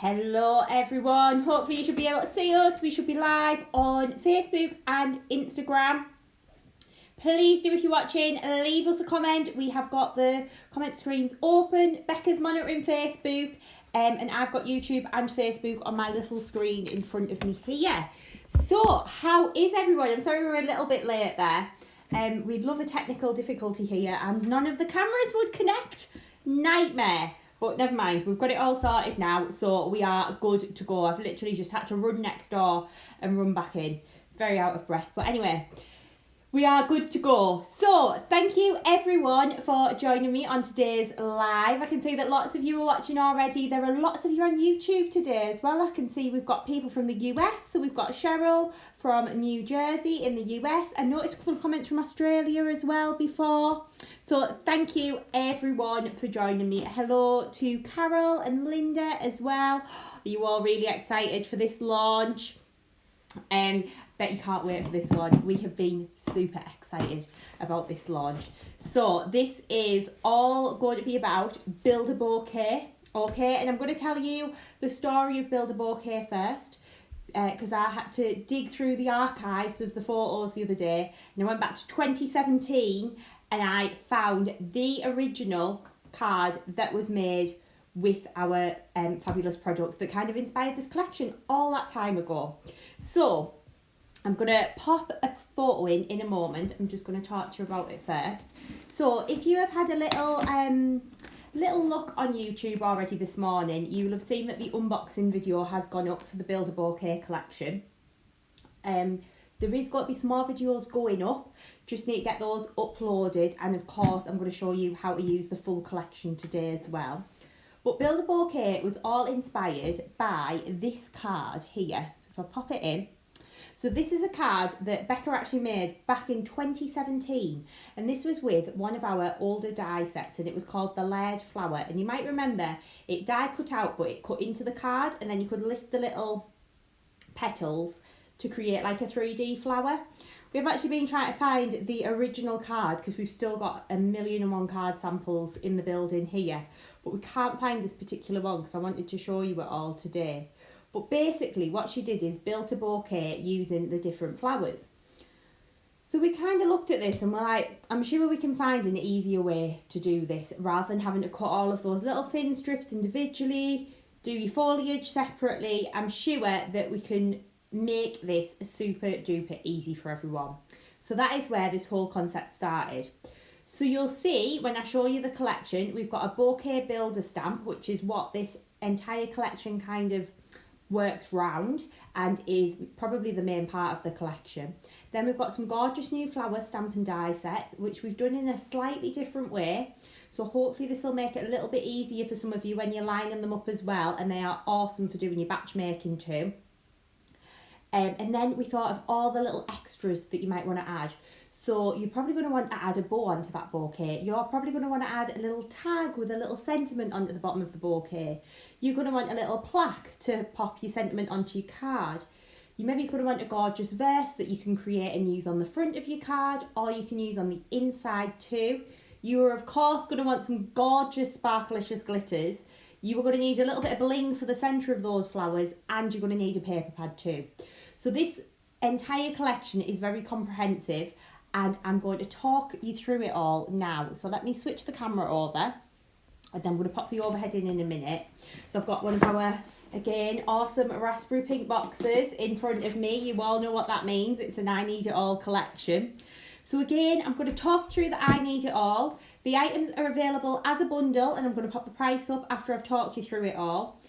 Hello everyone, hopefully you should be able to see us. We should be live on Facebook and Instagram. Please do, if you're watching, leave us a comment. We have got the comment screens open. Becca's monitoring Facebook and I've got YouTube and Facebook on my little screen in front of me here. So, how is everyone? I'm sorry we're a little bit late there. We'd love a technical difficulty here and none of the cameras would connect. Nightmare. But never mind, we've got it all sorted now, so we are good to go. I've literally just had to run next door and run back in. Very out of breath. But anyway, we are good to go. So, thank you everyone for joining me on today's live. I can see that lots of you are watching already. There are lots of you on YouTube today as well. I can see we've got people from the US. So we've got Cheryl from New Jersey in the US. I noticed a couple of comments from Australia as well before. So thank you everyone for joining me. Hello to Carol and Linda as well. Are you all really excited for this launch? Bet you can't wait for this one. We have been super excited about this launch. So this is all going to be about Build a Bouquet. Okay, and I'm going to tell you the story of Build a Bouquet first. Because I had to dig through the archives of the photos the other day. And I went back to 2017 and I found the original card that was made with our fabulous products that kind of inspired this collection all that time ago. So I'm going to pop a photo in a moment. I'm just going to talk to you about it first. So if you have had a little look on YouTube already this morning, you will have seen that the unboxing video has gone up for the Build a Bouquet collection. There is going to be some more videos going up, just need to get those uploaded, and of course I'm going to show you how to use the full collection today as well. But Build a Bouquet was all inspired by this card here. So if I pop it in, so this is a card that Becca actually made back in 2017, and this was with one of our older die sets, and it was called the Layered Flower. And you might remember it die cut out, but it cut into the card, and then you could lift the little petals to create like a 3D flower. We've actually been trying to find the original card because we've still got 1,000,001 card samples in the building here, but we can't find this particular one because I wanted to show you it all today. But basically what she did is built a bouquet using the different flowers. So we kind of looked at this and we're like, I'm sure we can find an easier way to do this rather than having to cut all of those little thin strips individually, do your foliage separately. I'm sure that we can make this super duper easy for everyone. So that is where this whole concept started. So you'll see when I show you the collection, we've got a bouquet builder stamp, which is what this entire collection kind of works round and is probably the main part of the collection. Then we've got some gorgeous new flower stamp and die sets, which we've done in a slightly different way. So hopefully this will make it a little bit easier for some of you when you're lining them up as well, and they are awesome for doing your batch making too. And then we thought of all the little extras that you might want to add. So you're probably going to want to add a bow onto that bouquet. You're probably going to want to add a little tag with a little sentiment onto the bottom of the bouquet. You're going to want a little plaque to pop your sentiment onto your card. You maybe going to want a gorgeous verse that you can create and use on the front of your card, or you can use on the inside too. You are of course going to want some gorgeous Sparkelicious glitters. You are going to need a little bit of bling for the centre of those flowers, and you're going to need a paper pad too. So this entire collection is very comprehensive, and I'm going to talk you through it all now. So let me switch the camera over, and then I'm going to pop the overhead in a minute. So I've got one of our, again, awesome raspberry pink boxes in front of me. You all know what that means. It's an I Need It All collection. So again, I'm going to talk through the I Need It All. The items are available as a bundle, and I'm going to pop the price up after I've talked you through it all.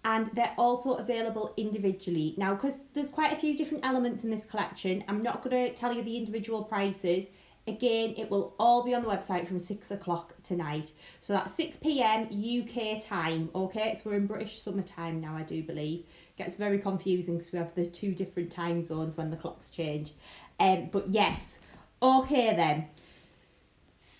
And they're also available individually. Now, because there's quite a few different elements in this collection, I'm not going to tell you the individual prices. Again, it will all be on the website from 6 o'clock tonight. So that's 6 p.m. UK time, okay? So we're in British summertime now, I do believe. It gets very confusing because we have the 2 different time zones when the clocks change. But yes, okay then.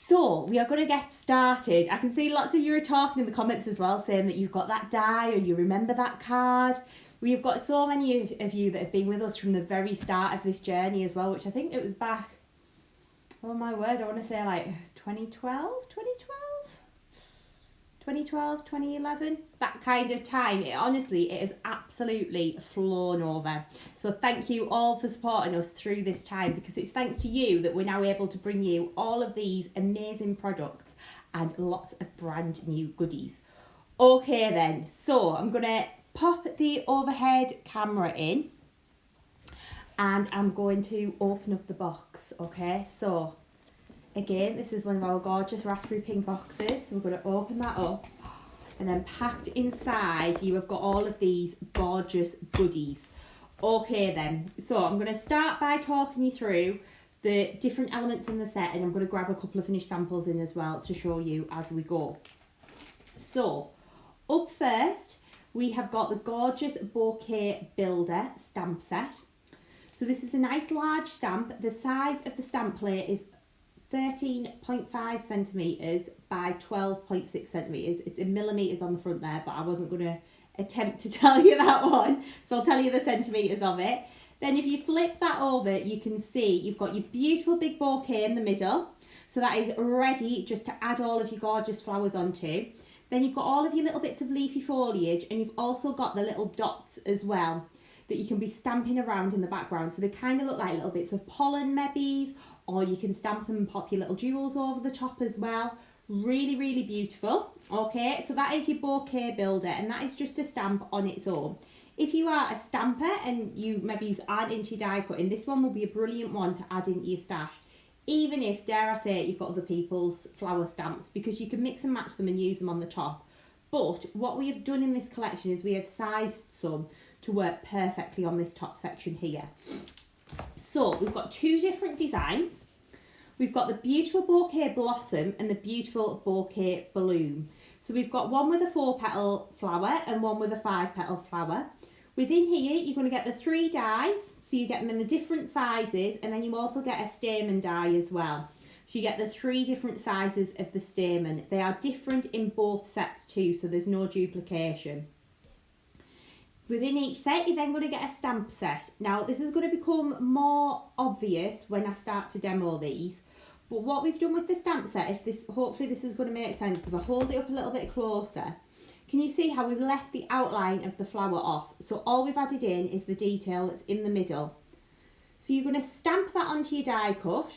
So we are going to get started. I can see lots of you are talking in the comments as well, saying that you've got that die or you remember that card. We've got so many of you that have been with us from the very start of this journey as well, which I think it was back, oh my word, I want to say like 2012? 2012, 2011, that kind of time. Honestly, it has absolutely flown over. So thank you all for supporting us through this time, because it's thanks to you that we're now able to bring you all of these amazing products and lots of brand new goodies. Okay then, so I'm going to pop the overhead camera in and I'm going to open up the box, okay? So again, this is one of our gorgeous raspberry pink boxes. So we're going to open that up, and then packed inside you have got all of these gorgeous goodies. Okay then, so I'm going to start by talking you through the different elements in the set, and I'm going to grab a couple of finished samples in as well to show you as we go. So up first, we have got the gorgeous Bouquet Builder stamp set. So this is a nice large stamp. The size of the stamp plate is 13.5 centimetres by 12.6 centimetres. It's in millimetres on the front there, but I wasn't going to attempt to tell you that one, so I'll tell you the centimetres of it. Then if you flip that over, you can see you've got your beautiful big bouquet in the middle, so that is ready just to add all of your gorgeous flowers onto. Then you've got all of your little bits of leafy foliage, and you've also got the little dots as well that you can be stamping around in the background, so they kind of look like little bits of pollen maybe, or you can stamp them and pop your little jewels over the top as well. Really, really beautiful. Okay, so that is your Bouquet Builder, and that is just a stamp on its own. If you are a stamper and you maybe aren't into your die cutting, this one will be a brilliant one to add into your stash. Even if, dare I say it, you've got other people's flower stamps, because you can mix and match them and use them on the top. But what we have done in this collection is we have sized some to work perfectly on this top section here. So we've got two different designs. We've got the beautiful Bouquet Blossom and the beautiful Bouquet Bloom. So we've got one with a 4-petal flower and one with a 5-petal flower. Within here, you're going to get the 3 dies, so you get them in the different sizes, and then you also get a stamen die as well. So you get the 3 different sizes of the stamen. They are different in both sets too, so there's no duplication. Within each set, you're then going to get a stamp set. Now, this is going to become more obvious when I start to demo these. But what we've done with the stamp set, hopefully this is going to make sense. If I hold it up a little bit closer, can you see how we've left the outline of the flower off? So all we've added in is the detail that's in the middle. So you're going to stamp that onto your die cut.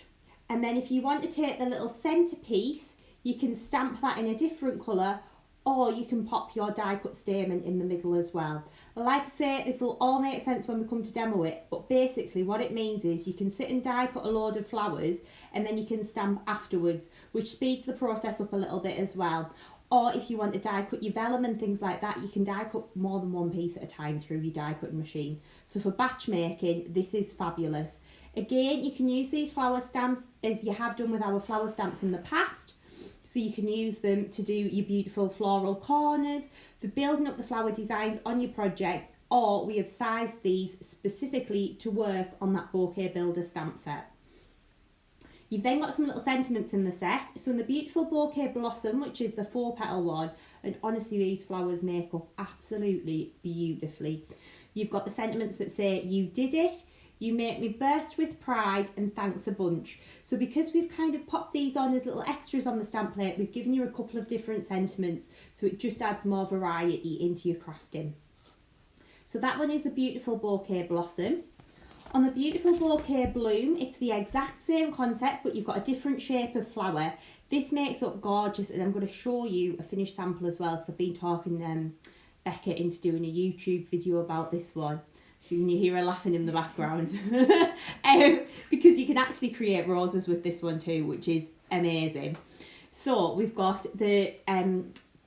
And then if you want to take the little centrepiece, you can stamp that in a different colour, or you can pop your die cut stamen in the middle as well. Like I say, this will all make sense when we come to demo it, but basically what it means is you can sit and die cut a load of flowers, and then you can stamp afterwards, which speeds the process up a little bit as well. Or if you want to die cut your vellum and things like that, you can die cut more than one piece at a time through your die cutting machine. So for batch making, this is fabulous. Again, you can use these flower stamps as you have done with our flower stamps in the past. So you can use them to do your beautiful floral corners, for building up the flower designs on your project, or we have sized these specifically to work on that Bouquet Builder stamp set. You've then got some little sentiments in the set. So in the beautiful Bouquet Blossom, which is the 4-petal one, and honestly these flowers make up absolutely beautifully. You've got the sentiments that say, "You did it, you make me burst with pride, and thanks a bunch." So because we've kind of popped these on as little extras on the stamp plate, we've given you a couple of different sentiments, so it just adds more variety into your crafting. So that one is the beautiful Bouquet Blossom. On the beautiful Bouquet Bloom, it's the exact same concept, but you've got a different shape of flower. This makes up gorgeous, and I'm going to show you a finished sample as well, because I've been talking Becca into doing a YouTube video about this one. So you can hear her laughing in the background. Because you can actually create roses with this one too, which is amazing. So we've got the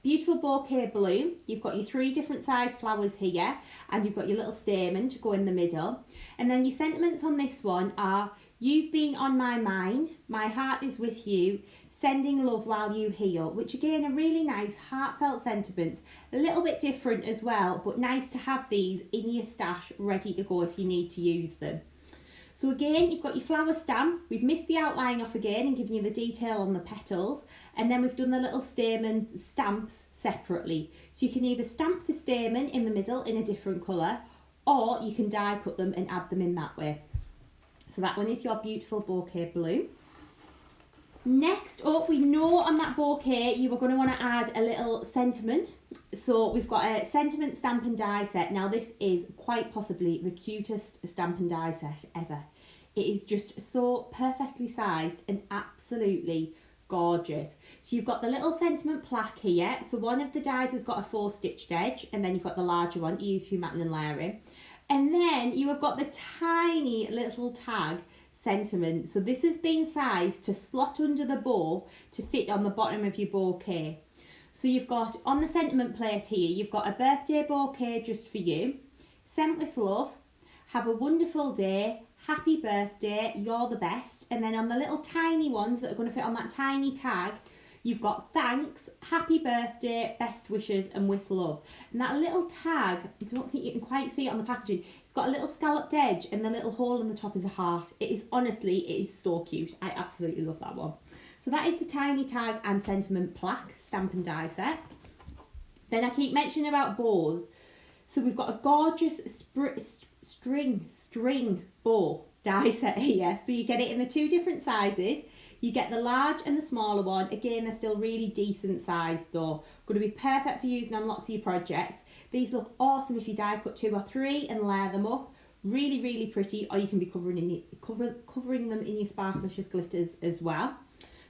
beautiful Bouquet Bloom. You've got your 3 different size flowers here, and you've got your little stamen to go in the middle. And then your sentiments on this one are, "You've been on my mind, my heart is with you, sending love while you heal," which again are really nice heartfelt sentiments, a little bit different as well, but nice to have these in your stash ready to go if you need to use them. So again, you've got your flower stamp. We've missed the outline off again and given you the detail on the petals, and then we've done the little stamen stamps separately. So you can either stamp the stamen in the middle in a different colour, or you can die cut them and add them in that way. So that one is your beautiful Bouquet Bloom. Next up, we know on that bouquet you are going to want to add a little sentiment. So we've got a sentiment stamp and die set. Now this is quite possibly the cutest stamp and die set ever. It is just so perfectly sized and absolutely gorgeous. So you've got the little sentiment plaque here. So one of the dies has got a 4-stitched edge, and then you've got the larger one to use for your matting and layering. And then you have got the tiny little tag sentiment. So this has been sized to slot under the bow to fit on the bottom of your bouquet. So you've got on the sentiment plate here, you've got a birthday bouquet just for you, sent with love, have a wonderful day, happy birthday, you're the best. And then on the little tiny ones that are going to fit on that tiny tag, you've got thanks, happy birthday, best wishes, and with love. And that little tag, I don't think you can quite see it on the packaging, it's got a little scalloped edge and the little hole in the top is a heart. It is honestly, it is so cute. I absolutely love that one. So that is the tiny tag and sentiment plaque stamp and die set. Then I keep mentioning about bows. So we've got a gorgeous string bow die set here. So you get it in the 2 different sizes. You get the large and the smaller one. Again, they're still really decent size though. Going to be perfect for using on lots of your projects. These look awesome if you die cut 2 or 3 and layer them up. Really, really pretty. Or you can be covering them in your Sparkelicious glitters as well.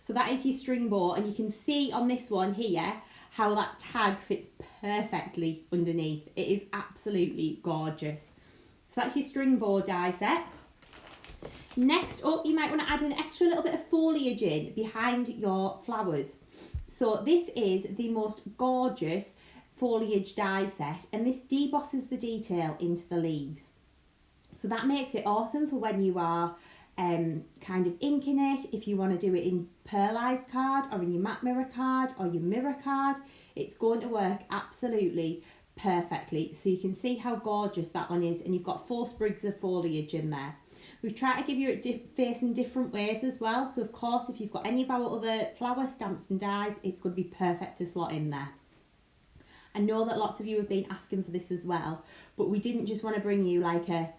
So that is your string bow, and you can see on this one here how that tag fits perfectly underneath. It is absolutely gorgeous. So that's your string bow die set. Next up, you might want to add an extra little bit of foliage in behind your flowers. So this is the most gorgeous foliage die set, and this debosses the detail into the leaves. So that makes it awesome for when you are kind of inking it, if you want to do it in pearlized card or in your matte mirror card or your mirror card, it's going to work absolutely perfectly. So you can see how gorgeous that one is, and you've got 4 sprigs of foliage in there. We've tried to give you it facing different ways as well, so of course if you've got any of our other flower stamps and dies, it's going to be perfect to slot in there. I know that lots of you have been asking for this as well, but we didn't just want to bring you like a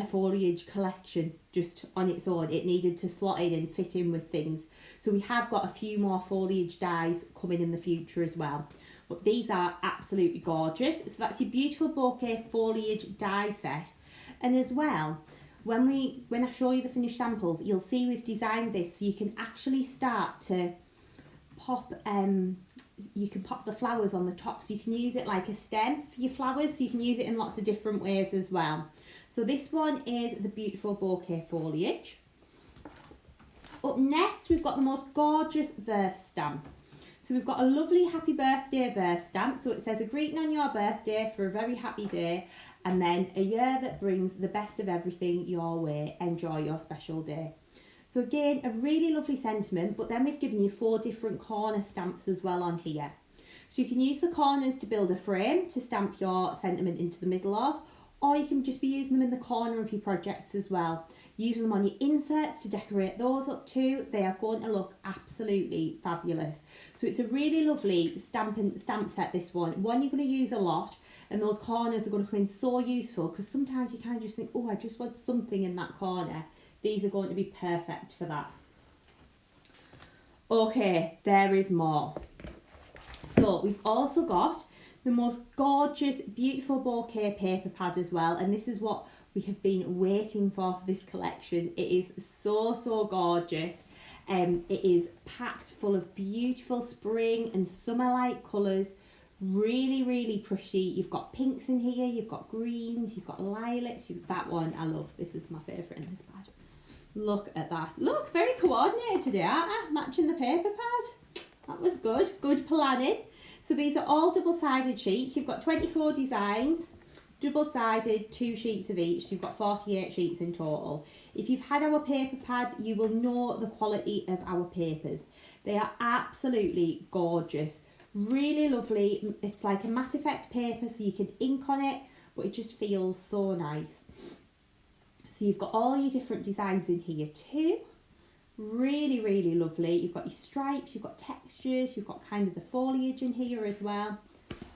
foliage collection just on its own. It needed to slot in and fit in with things. So we have got a few more foliage dies coming in the future as well. But these are absolutely gorgeous. So that's your beautiful bouquet foliage die set. And as well, when I show you the finished samples, you'll see we've designed this so you can actually start to pop you can pop the flowers on the top, so you can use it like a stem for your flowers, so you can use it in lots of different ways as well. So this one is the beautiful bouquet foliage. Up next, we've got the most gorgeous verse stamp. So we've got a lovely happy birthday verse stamp. So it says a greeting on your birthday for a very happy day, and then a year that brings the best of everything your way. Enjoy your special day. So again, a really lovely sentiment, but then we've given you 4 different corner stamps as well on here. So you can use the corners to build a frame to stamp your sentiment into the middle of, or you can just be using them in the corner of your projects as well. Using them on your inserts to decorate those up too. They are going to look absolutely fabulous. So it's a really lovely stamp set, this one. One you're going to use a lot, and those corners are going to come in so useful, because sometimes you kind of just think, oh, I just want something in that corner. These are going to be perfect for that. Okay, there is more. So we've also got the most gorgeous, beautiful bouquet paper pad as well. And this is what we have been waiting for this collection. It is so, so gorgeous. It is packed full of beautiful spring and summer-like colours. Really, really pretty. You've got pinks in here, you've got greens, you've got lilacs. That one I love. This is my favourite in this pad. Look at that. Look, very coordinated today, aren't I? Matching the paper pad. That was good. Good planning. So these are all double-sided sheets. You've got 24 designs, double-sided, 2 sheets of each. You've got 48 sheets in total. If you've had our paper pads, you will know the quality of our papers. They are absolutely gorgeous. Really lovely. It's like a matte effect paper, so you can ink on it, but it just feels so nice. So you've got all your different designs in here too. Really, really lovely. You've got your stripes, you've got textures, you've got kind of the foliage in here as well.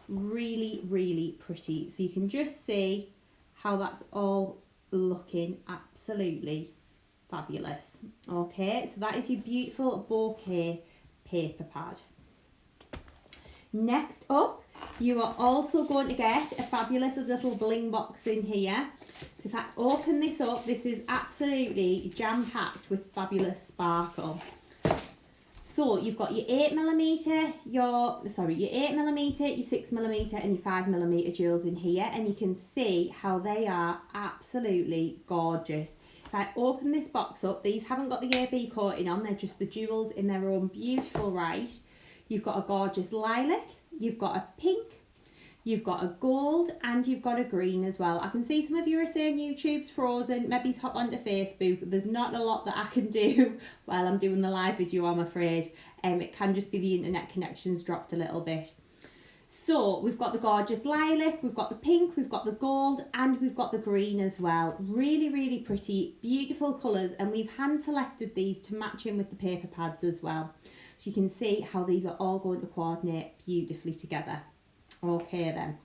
Really, really pretty. So you can just see how that's all looking absolutely fabulous. Okay, so that is your beautiful bouquet paper pad. Next up, you are also going to get a fabulous little bling box in here. So if I open this up, this is absolutely jam-packed with fabulous sparkle. So you've got your 8mm, your 8mm, your 6mm and your 5mm jewels in here, and you can see how they are absolutely gorgeous. If I open this box up, these haven't got the AB coating on, they're just the jewels in their own beautiful right. You've got a gorgeous lilac, you've got a pink, you've got a gold, and you've got a green as well. I can see some of you are saying YouTube's frozen, maybe hop onto Facebook. There's not a lot that I can do while I'm doing the live video, I'm afraid. It can just be the internet connection's dropped a little bit. So we've got the gorgeous lilac, we've got the pink, we've got the gold, and we've got the green as well. Really, really pretty, beautiful colours, and we've hand selected these to match in with the paper pads as well. So you can see how these are all going to coordinate beautifully together. Okay then.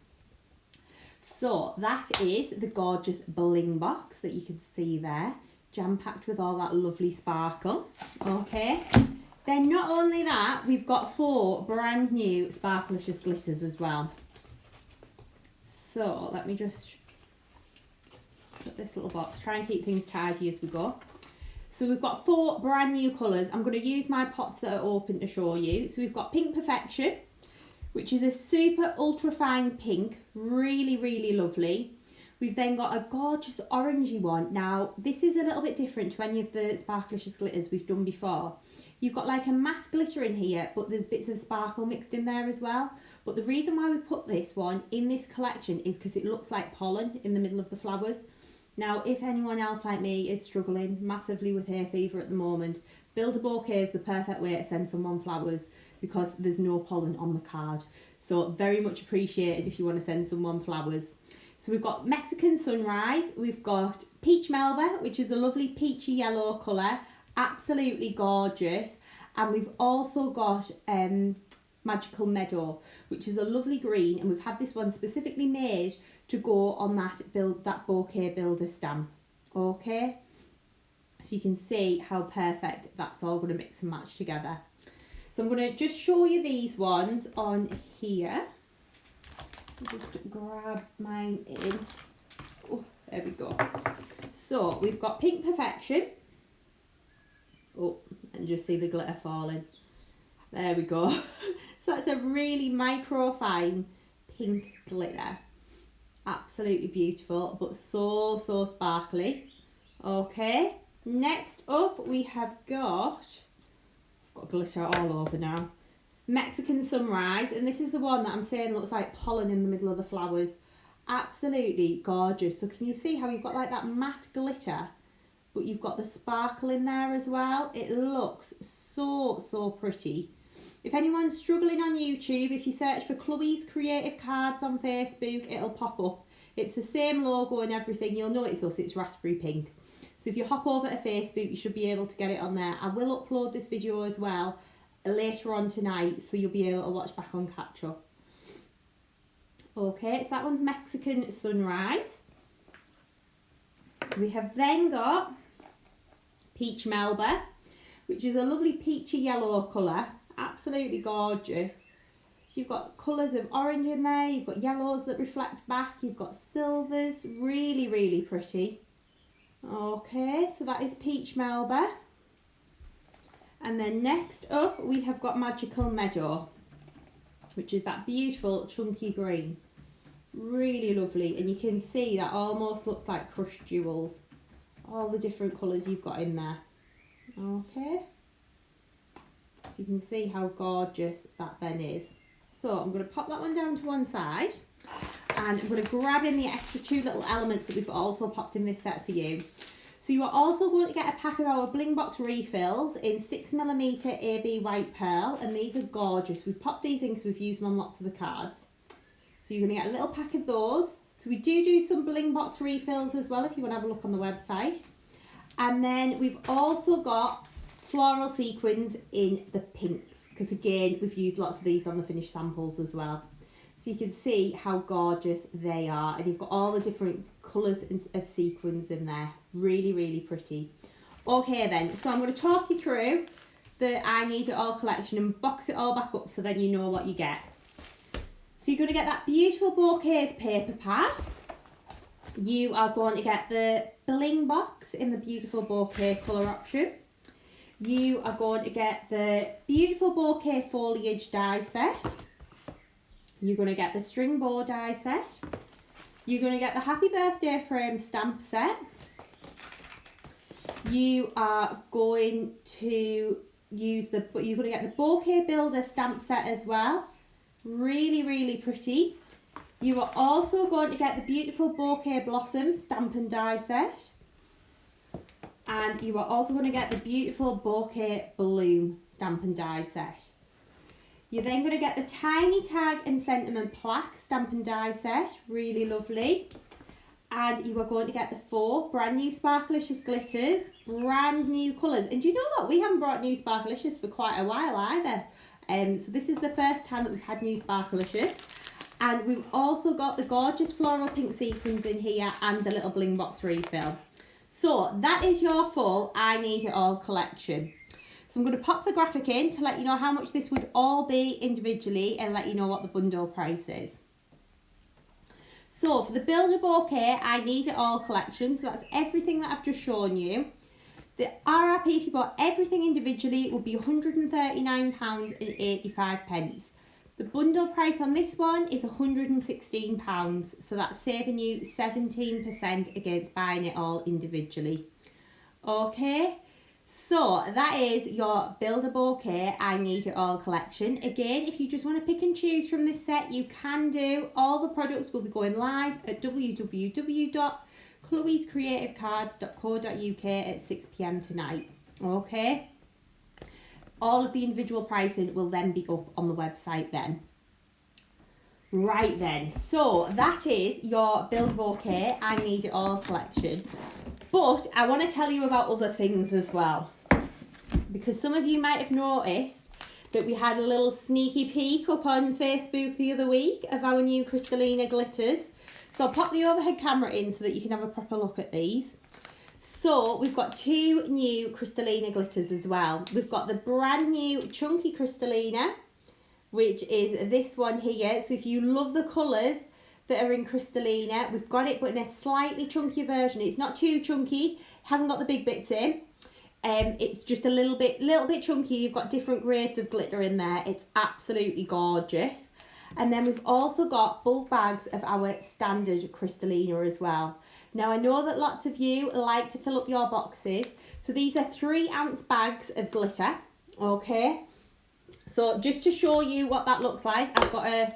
So that is the gorgeous bling box that you can see there, jam-packed with all that lovely sparkle. Okay. Then not only that, we've got 4 brand new Sparkelicious glitters as well. So let me just put this little box, try and keep things tidy as we go. So we've got 4 brand new colours. I'm going to use my pots that are open to show you. So we've got Pink Perfection, which is a super ultra fine pink, really, really lovely. We've then got a gorgeous orangey one. Now, this is a little bit different to any of the Sparkelicious glitters we've done before. You've got like a matte glitter in here, but there's bits of sparkle mixed in there as well. But the reason why we put this one in this collection is because it looks like pollen in the middle of the flowers. Now, if anyone else like me is struggling massively with hay fever at the moment, Build a Bouquet is the perfect way to send someone flowers because there's no pollen on the card. So very much appreciated if you want to send someone flowers. So we've got Mexican Sunrise, we've got Peach Melba, which is a lovely peachy yellow colour, absolutely gorgeous. And we've also got Magical Meadow, which is a lovely green, and we've had this one specifically made to go on that bouquet builder stamp. Okay, so you can see how perfect that's all going to mix and match together. So I'm going to just show you these ones on here. Just grab mine in. Oh, there we go. So we've got Pink Perfection. Oh, and just see the glitter falling. There we go. So that's a really micro fine pink glitter. Absolutely beautiful, but so sparkly. Okay, next up we have got, I've got glitter all over now, Mexican Sunrise, and this is the one that I'm saying looks like pollen in the middle of the flowers. Absolutely gorgeous. So can you see how you've got like that matte glitter, but you've got the sparkle in there as well? It looks so pretty. If anyone's struggling on YouTube, if you search for Chloe's Creative Cards on Facebook, it'll pop up. It's the same logo and everything. You'll notice us, it's raspberry pink. So if you hop over to Facebook, you should be able to get it on there. I will upload this video as well later on tonight, so you'll be able to watch back on catch up. Okay, so that one's Mexican Sunrise. We have then got Peach Melba, which is a lovely peachy yellow colour. Absolutely gorgeous. You've got colours of orange in there, you've got yellows that reflect back, you've got silvers, really pretty. Okay, so that is Peach Melba. And then next up we have got Magical Meadow, which is that beautiful chunky green. Really lovely, and you can see that almost looks like crushed jewels. All the different colours you've got in there. Okay. So you can see how gorgeous that then is. So I'm going to pop that one down to one side, and I'm going to grab in the extra 2 little elements that we've also popped in this set for you. So you are also going to get a pack of our Bling Box refills in 6mm AB White Pearl, and these are gorgeous. We've popped these in because we've used them on lots of the cards. So you're going to get a little pack of those. So we do some Bling Box refills as well if you want to have a look on the website. And then we've also got floral sequins in the pinks, because again we've used lots of these on the finished samples as well. So you can see how gorgeous they are, and you've got all the different colours of sequins in there. Really pretty. Okay then, so I'm going to talk you through the I Need It All collection and box it all back up so then you know what you get. So you're going to get that beautiful Bouquets paper pad. You are going to get the Bling Box in the beautiful Bouquet colour option. You are going to get the beautiful Bouquet Foliage die set. You're going to get the string bow die set. You're going to get the Happy Birthday frame stamp set. You are going to get the Bouquet Builder stamp set as well. Really, really pretty. You are also going to get the beautiful Bouquet Blossom stamp and die set. And you are also going to get the beautiful Bouquet Bloom stamp and die set. You're then going to get the Tiny Tag and Sentiment Plaque stamp and die set. Really lovely. And you are going to get the 4 brand new Sparkelicious glitters, brand new colours. And do you know what? We haven't brought new Sparkelicious for quite a while either. So this is the first time that we've had new Sparkelicious. And we've also got the gorgeous floral pink sequins in here and the little Bling Box refill. So that is your full I Need It All collection. So I'm going to pop the graphic in to let you know how much this would all be individually and let you know what the bundle price is. So for the Builder Bouquet I Need It All collection, so that's everything that I've just shown you. The RRP, if you bought everything individually, will be £139.85. The bundle price on this one is £116, so that's saving you 17% against buying it all individually. Okay, so that is your Builder Bouquet I Need It All collection. Again, if you just want to pick and choose from this set, you can do. All the products will be going live at www.chloescreativecards.co.uk at 6 p.m. tonight. Okay. All of the individual pricing will then be up on the website then. Right then, so that is your Builder Bouquet I Need It All collection. But I want to tell you about other things as well. Because some of you might have noticed that we had a little sneaky peek up on Facebook the other week of our new Crystallina Glitters. So I'll pop the overhead camera in so that you can have a proper look at these. So we've got 2 new Crystallina glitters as well. We've got the brand new chunky Crystallina, which is this one here. So if you love the colours that are in Crystallina, we've got it but in a slightly chunkier version. It's not too chunky, hasn't got the big bits in. It's just a little bit chunky. You've got different grades of glitter in there. It's absolutely gorgeous. And then we've also got bulk bags of our standard Crystallina as well. Now I know that lots of you like to fill up your boxes, so these are 3-ounce bags of glitter, okay? So just to show you what that looks like, I've got a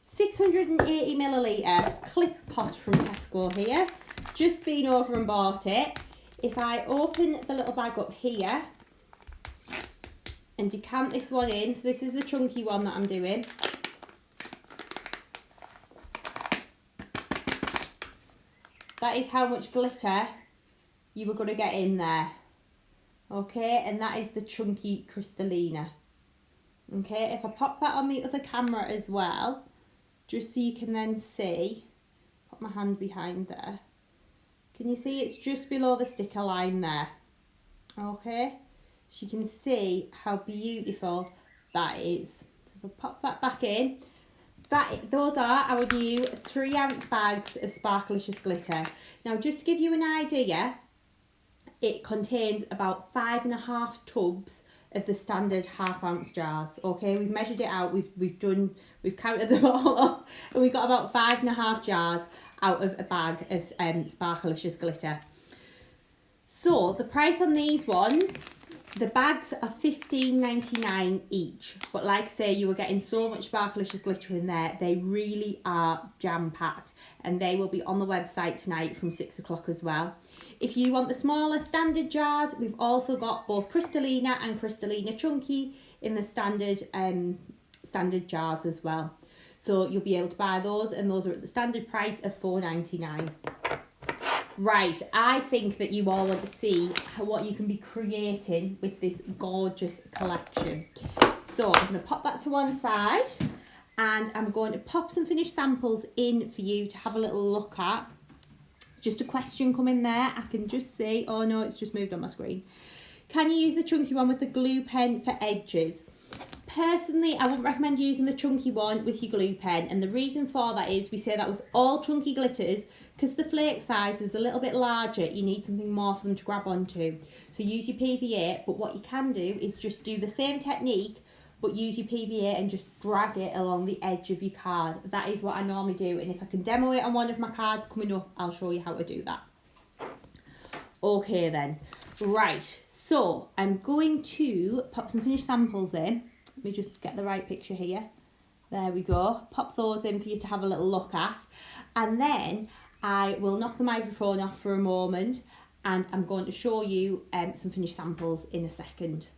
680 millilitre clip pot from Tesco here, just been over and bought it. If I open the little bag up here and decant this one in, so this is the chunky one that I'm doing. That is how much glitter you were going to get in there. Okay, and that is the chunky Crystallina. Okay, if I pop that on the other camera as well, just so you can then see, put my hand behind there. Can you see it's just below the sticker line there? Okay, so you can see how beautiful that is. So if I pop that back in, those are our new 3-ounce bags of Sparkelicious glitter. Now, just to give you an idea, it contains about 5.5 tubs of the standard 1/2-ounce jars. Okay, we've measured it out. We've counted them all up, and we've got about 5.5 jars out of a bag of Sparkelicious glitter. So the price on these ones, the bags are $15.99 each, but like I say, you were getting so much Sparkelicious glitter in there, they really are jam-packed, and they will be on the website tonight from 6 o'clock as well. If you want the smaller standard jars, we've also got both Crystallina and Crystallina Chunky in the standard jars as well. So you'll be able to buy those, and those are at the standard price of $4.99. Right, I think that you all want to see what you can be creating with this gorgeous collection. So I'm going to pop that to one side, and I'm going to pop some finished samples in for you to have a little look at. Just a question coming there. I can just see, oh no, it's just moved on my screen. Can you use the chunky one with the glue pen for edges? Personally, I wouldn't recommend using the chunky one with your glue pen, and the reason for that is we say that with all chunky glitters, because the flake size is a little bit larger, you need something more for them to grab onto. So use your PVA, but what you can do is just do the same technique, but use your PVA and just drag it along the edge of your card. That is what I normally do, and if I can demo it on one of my cards coming up, I'll show you how to do that. Okay then, right, so I'm going to pop some finished samples in. Let me just get the right picture here. There we go. Pop those in for you to have a little look at. And then I will knock the microphone off for a moment and I'm going to show you some finished samples in a second.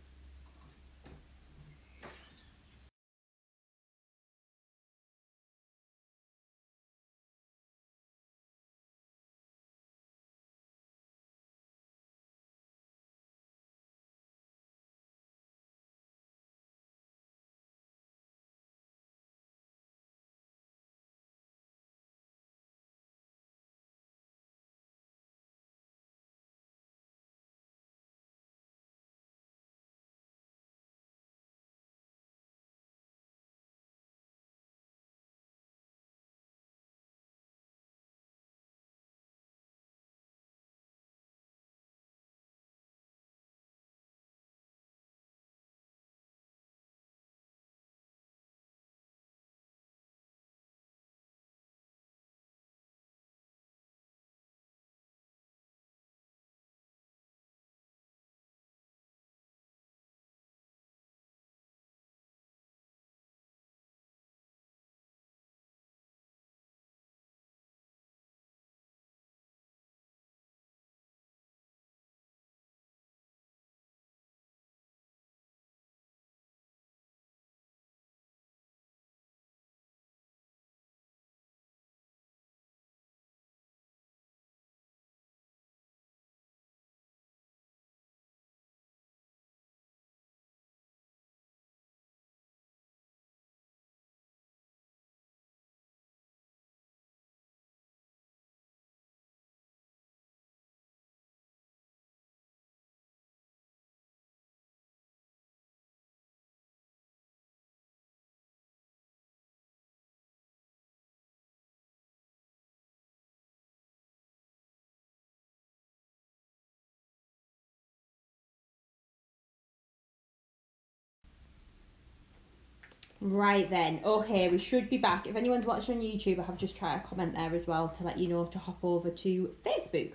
Right then, okay, we should be back. If anyone's watching on YouTube, I have just tried to comment there as well to let you know to hop over to Facebook.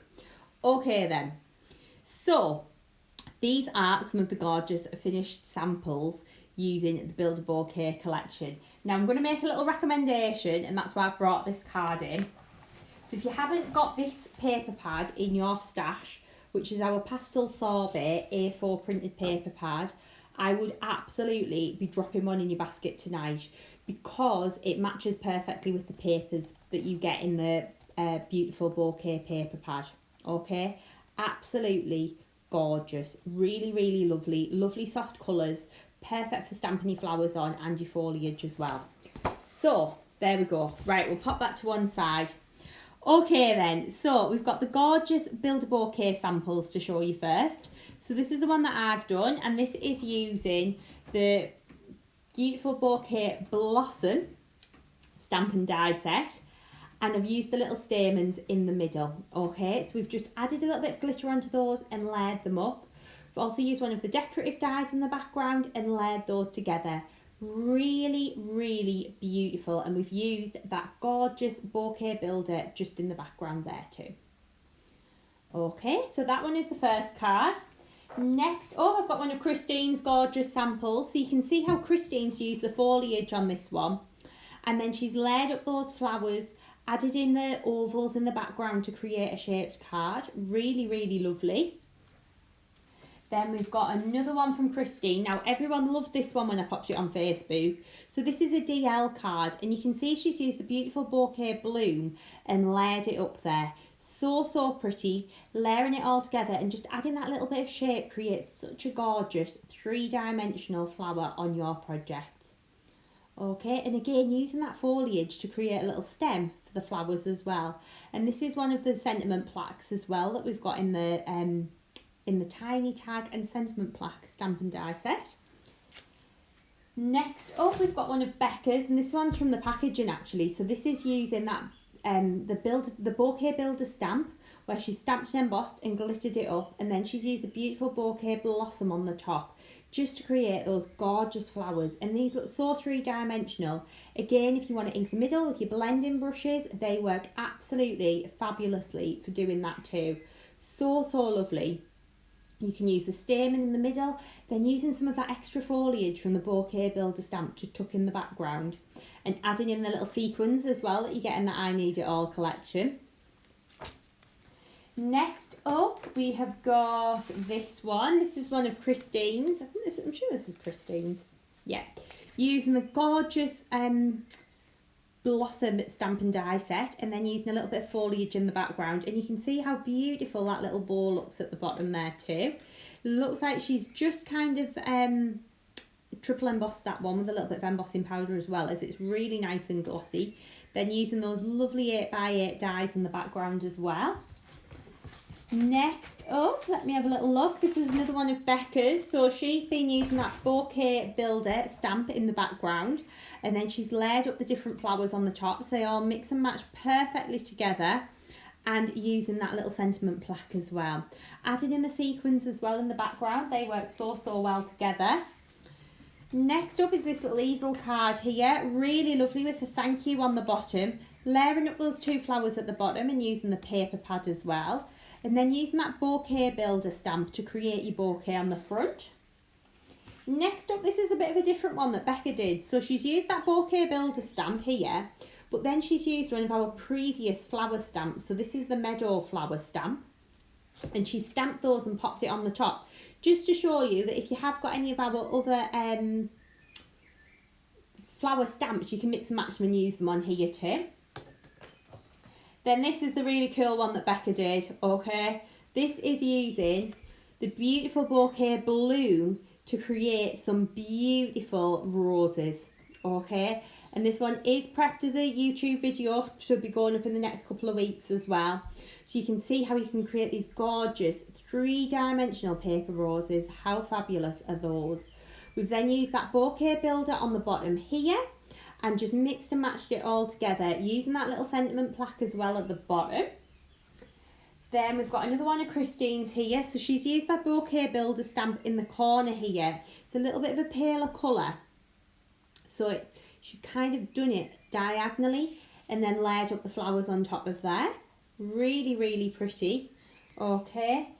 Okay then, so these are some of the gorgeous finished samples using the Build a Bouquet collection. Now I'm going to make a little recommendation, and that's why I've brought this card in. So if you haven't got this paper pad in your stash, which is our Pastel Sorbet A4 printed paper pad, I would absolutely be dropping one in your basket tonight because it matches perfectly with the papers that you get in the beautiful Bouquet paper pad. Okay, absolutely gorgeous, really, really lovely, lovely soft colours, perfect for stamping your flowers on and your foliage as well. So there we go. Right, we'll pop that to one side. Okay then, so we've got the gorgeous Build a Bouquet samples to show you first. So this is the one that I've done, and this is using the beautiful Bouquet Blossom stamp and die set, and I've used the little stamens in the middle. Okay, so we've just added a little bit of glitter onto those and layered them up. We've also used one of the decorative dies in the background and layered those together. Really, really beautiful, and we've used that gorgeous bouquet builder just in the background there too. Okay, so that one is the first card. Next up, I've got one of Christine's gorgeous samples. So you can see how Christine's used the foliage on this one, and then she's layered up those flowers, added in the ovals in the background to create a shaped card. Really, really lovely. Then we've got another one from Christine. Now, everyone loved this one when I popped it on Facebook. So this is a DL card, and you can see she's used the beautiful bouquet bloom and layered it up there. So, so pretty. Layering it all together and just adding that little bit of shape creates such a gorgeous three-dimensional flower on your project. Okay, and again, using that foliage to create a little stem for the flowers as well. And this is one of the sentiment plaques as well that we've got in the tiny tag and sentiment plaque stamp and die set. Next up, we've got one of Becca's, and this one's from the packaging actually. So this is using that the Bouquet Builder stamp, where she stamped and embossed and glittered it up, and then she's used a beautiful bouquet blossom on the top just to create those gorgeous flowers. And these look so three-dimensional. Again, if you want to ink the middle with your blending brushes, they work absolutely fabulously for doing that too. So lovely. You can use the stamen in the middle, then using some of that extra foliage from the Bouquet Builder stamp to tuck in the background, and adding in the little sequins as well that you get in the I Need It All collection. Next up, we have got this one. This is one of Christine's. I'm sure this is Christine's. Yeah. Using the gorgeous blossom stamp and die set, and then using a little bit of foliage in the background, and you can see how beautiful that little bow looks at the bottom there too. Looks like she's just kind of triple embossed that one with a little bit of embossing powder as well, as it's really nice and glossy. Then using those lovely 8x8 dies in the background as well. Next up, let me have a little look. This is another one of Becca's. So she's been using that Bouquet Builder stamp in the background, and then she's layered up the different flowers on the top so they all mix and match perfectly together, and using that little sentiment plaque as well. Adding in the sequins as well in the background. They work so well together. Next up is this little easel card here. Really lovely with the thank you on the bottom. Layering up those two flowers at the bottom and using the paper pad as well. And then using that Bouquet Builder stamp to create your bouquet on the front. Next up, this is a bit of a different one that Becca did. So she's used that Bouquet Builder stamp here, but then she's used one of our previous flower stamps. So this is the Meadow flower stamp, and she stamped those and popped it on the top, just to show you that if you have got any of our other flower stamps, you can mix and match them and use them on here too. Then this is the really cool one that Becca did, okay? This is using the beautiful bouquet bloom to create some beautiful roses, okay? And this one is prepped as a YouTube video, should be going up in the next couple of weeks as well. So you can see how you can create these gorgeous three-dimensional paper roses. How fabulous are those? We've then used that Bouquet Builder on the bottom here, and just mixed and matched it all together using that little sentiment plaque as well at the bottom. Then we've got another one of Christine's here. So she's used that Bouquet Builder stamp in the corner here. It's a little bit of a paler colour. So she's kind of done it diagonally and then layered up the flowers on top of there. Really pretty. Okay.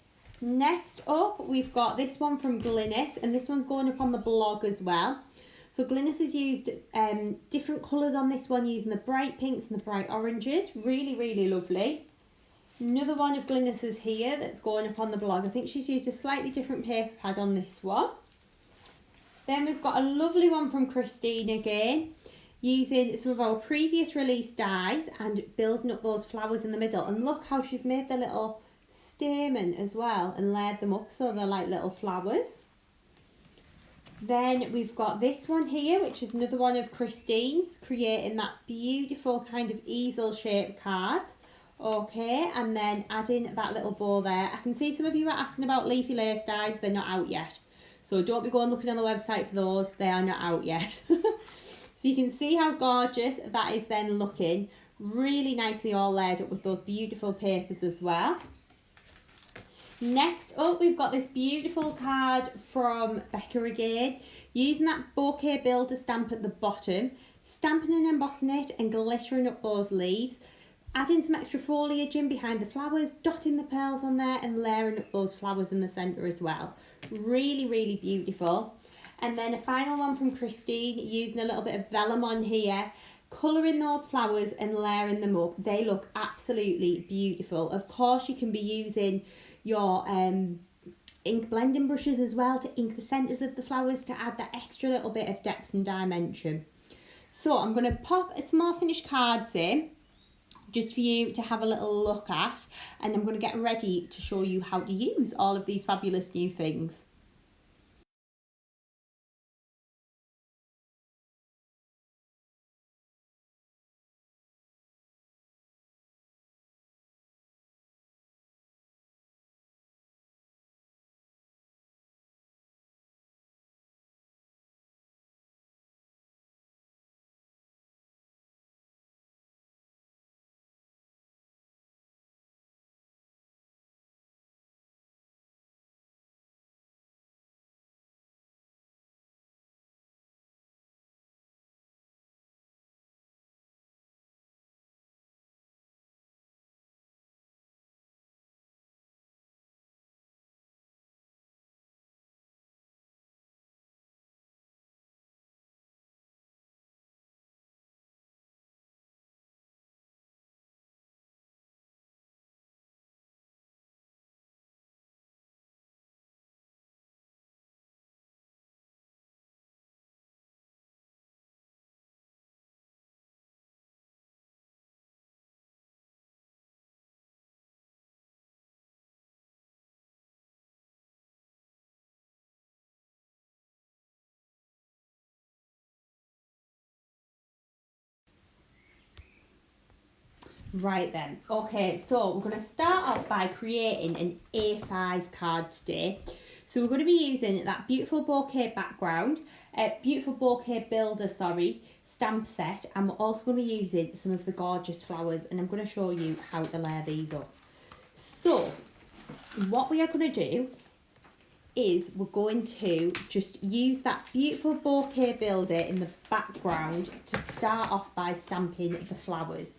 Next up, we've got this one from Glynis, and this one's going up on the blog as well. So Glynis has used different colours on this one, using the bright pinks and the bright oranges. Really lovely. Another one of Glynis's here that's going up on the blog. I think she's used a slightly different paper pad on this one. Then we've got a lovely one from Christine again, using some of our previous release dies and building up those flowers in the middle. And look how she's made the little stamen as well and layered them up so they're like little flowers. Then we've got this one here, which is another one of Christine's, creating that beautiful kind of easel shaped card. Okay, and then adding that little bow there. I can see some of you are asking about leafy lace dies. They're not out yet, so don't be going looking on the website for those. They are not out yet. So you can see how gorgeous that is then looking. Really nicely all layered up with those beautiful papers as well. Next up, we've got this beautiful card from Becca again, using that Bouquet Builder stamp at the bottom, stamping and embossing it and glittering up those leaves, adding some extra foliage in behind the flowers, dotting the pearls on there and layering up those flowers in the centre as well. Really beautiful. And then a final one from Christine, using a little bit of vellum on here, colouring those flowers and layering them up. They look absolutely beautiful. Of course, you can be using your ink blending brushes as well to ink the centres of the flowers to add that extra little bit of depth and dimension. So I'm going to pop some more finished cards in just for you to have a little look at, and I'm going to get ready to show you how to use all of these fabulous new things. Right then, okay, so we're going to start off by creating an A5 card today. So we're going to be using that beautiful bouquet background, beautiful bouquet builder, stamp set, and we're also going to be using some of the gorgeous flowers, and I'm going to show you how to layer these up. So what we are going to do is we're going to just use that beautiful bouquet builder in the background to start off by stamping the flowers.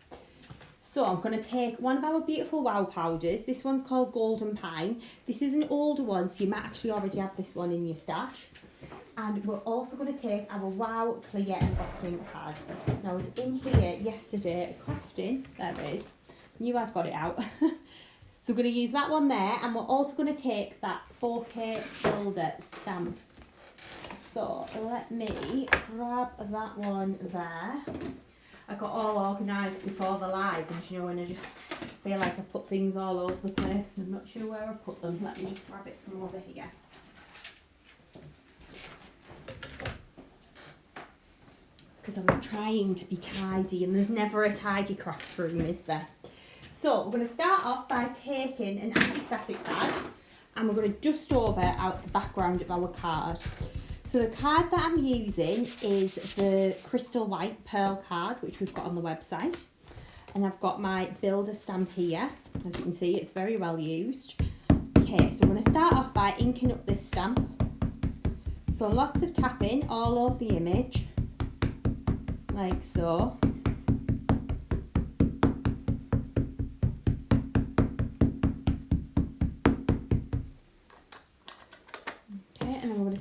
So I'm going to take one of our beautiful wow powders. This one's called Golden Pine. This is an older one, so you might actually already have this one in your stash. And we're also going to take our wow clear embossing pad. Now I was in here yesterday crafting, there it is, knew I'd got it out. So we're going to use that one there, and we're also going to take that bouquet builder stamp. So let me grab that one there. I got all organised before the live, and you know when I just feel like I put things all over the place and I'm not sure where I put them. Let me just grab it from over here. It's because I was trying to be tidy, and there's never a tidy craft room, is there? So we're going to start off by taking an anti-static pad, and we're going to dust over out the background of our card. So the card that I'm using is the Crystal White Pearl card, which we've got on the website. And I've got my builder stamp here. As you can see, it's very well used. Okay, so I'm going to start off by inking up this stamp. So lots of tapping all over the image, like so.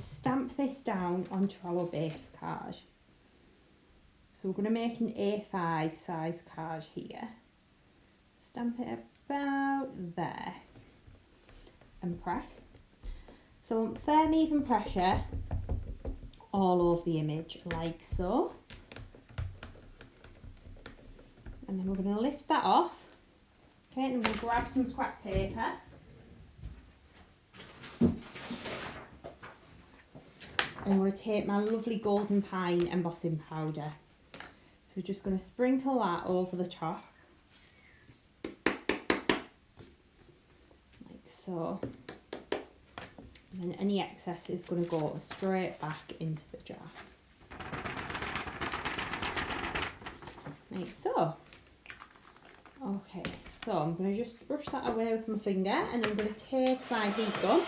Stamp this down onto our base card. So we're going to make an A5 size card here. Stamp it about there and press. So I want firm even pressure all over the image like so. And then we're going to lift that off. Okay, and we'll grab some scrap paper. And I'm going to take my lovely Golden Pine embossing powder. So we're just going to sprinkle that over the top. Like so. And then any excess is going to go straight back into the jar. Like so. Okay, so I'm going to just brush that away with my finger, and I'm going to take my heat gun.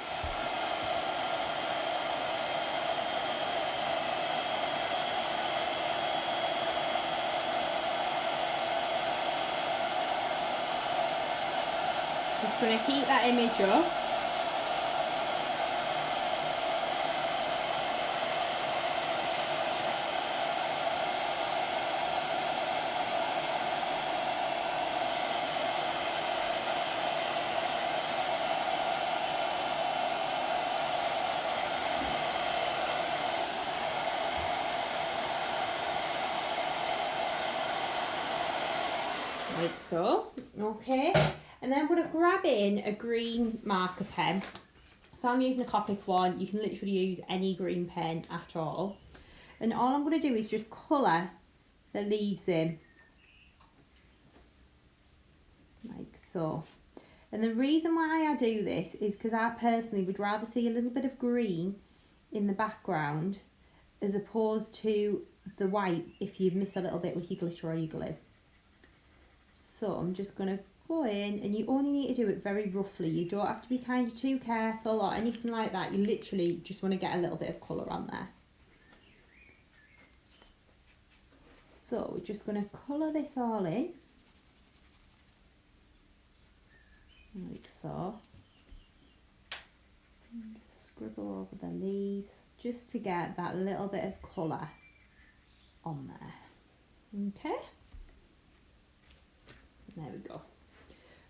Just going to heat that image up. Like so, okay. And then I'm going to grab in a green marker pen. So I'm using a Copic one. You can literally use any green pen at all. And all I'm going to do is just colour the leaves in. Like so. And the reason why I do this is because I personally would rather see a little bit of green in the background as opposed to the white if you miss a little bit with your glitter or your glue. So I'm just going to go in, and you only need to do it very roughly. You don't have to be kind of too careful or anything like that. You literally just want to get a little bit of colour on there. So we're just going to colour this all in. Like so. And just scribble over the leaves just to get that little bit of colour on there. Okay. There we go.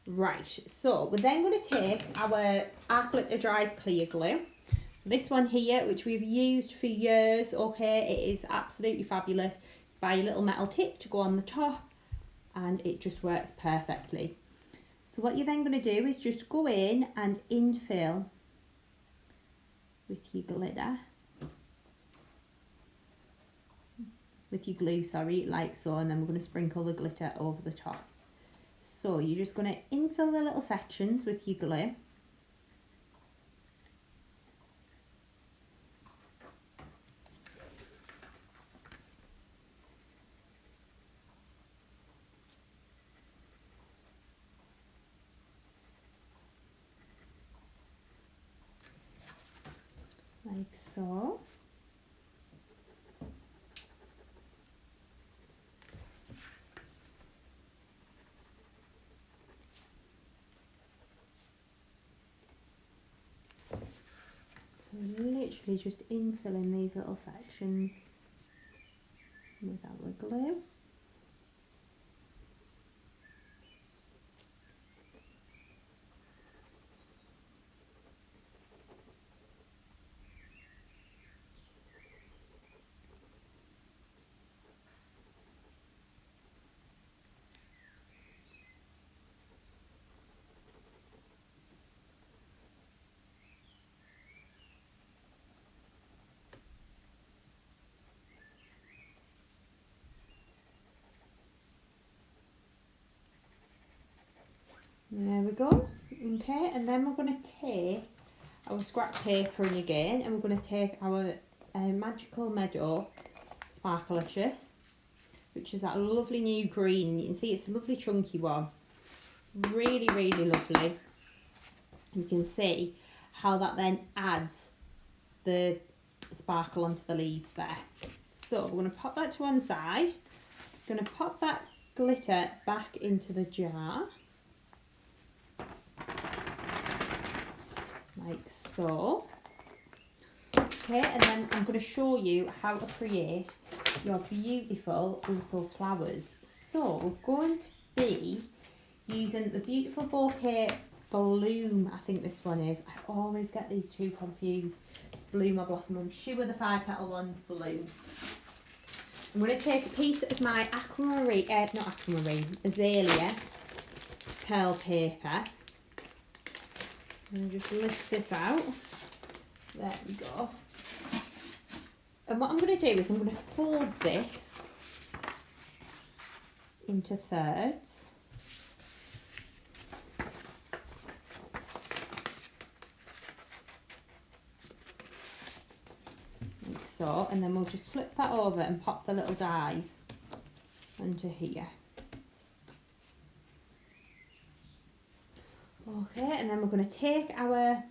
Right, so we're then going to take our Art Glitter Dries Clear Glue. So this one here, which we've used for years, okay, it is absolutely fabulous. Buy a little metal tip to go on the top, and it just works perfectly. So what you're then going to do is just go in and infill with your glitter. With your glue, sorry, like so, and then we're going to sprinkle the glitter over the top. So you're just going to infill the little sections with your glue. Like so. So we're literally just infilling these little sections with our glue. There we go. Okay, and then we're going to take our scrap paper in again, and we're going to take our Magical Meadow Sparkelicious, which is that lovely new green, and you can see it's a lovely chunky one. Really, really lovely. You can see how that then adds the sparkle onto the leaves there. So we're going to pop that to one side. Going to pop that glitter back into the jar. Like so. Okay, and then I'm going to show you how to create your beautiful little flowers. So we're going to be using the beautiful Bouquet Bloom, I think this one is. I always get these two confused. It's Bloom or Blossom. I'm sure the 5-petal one's Bloom. I'm going to take a piece of my azalea curl paper. And just lift this out. There we go. And what I'm going to do is I'm going to fold this into thirds. Like so. And then we'll just flip that over and pop the little dies into here. Okay, and then we're going to take our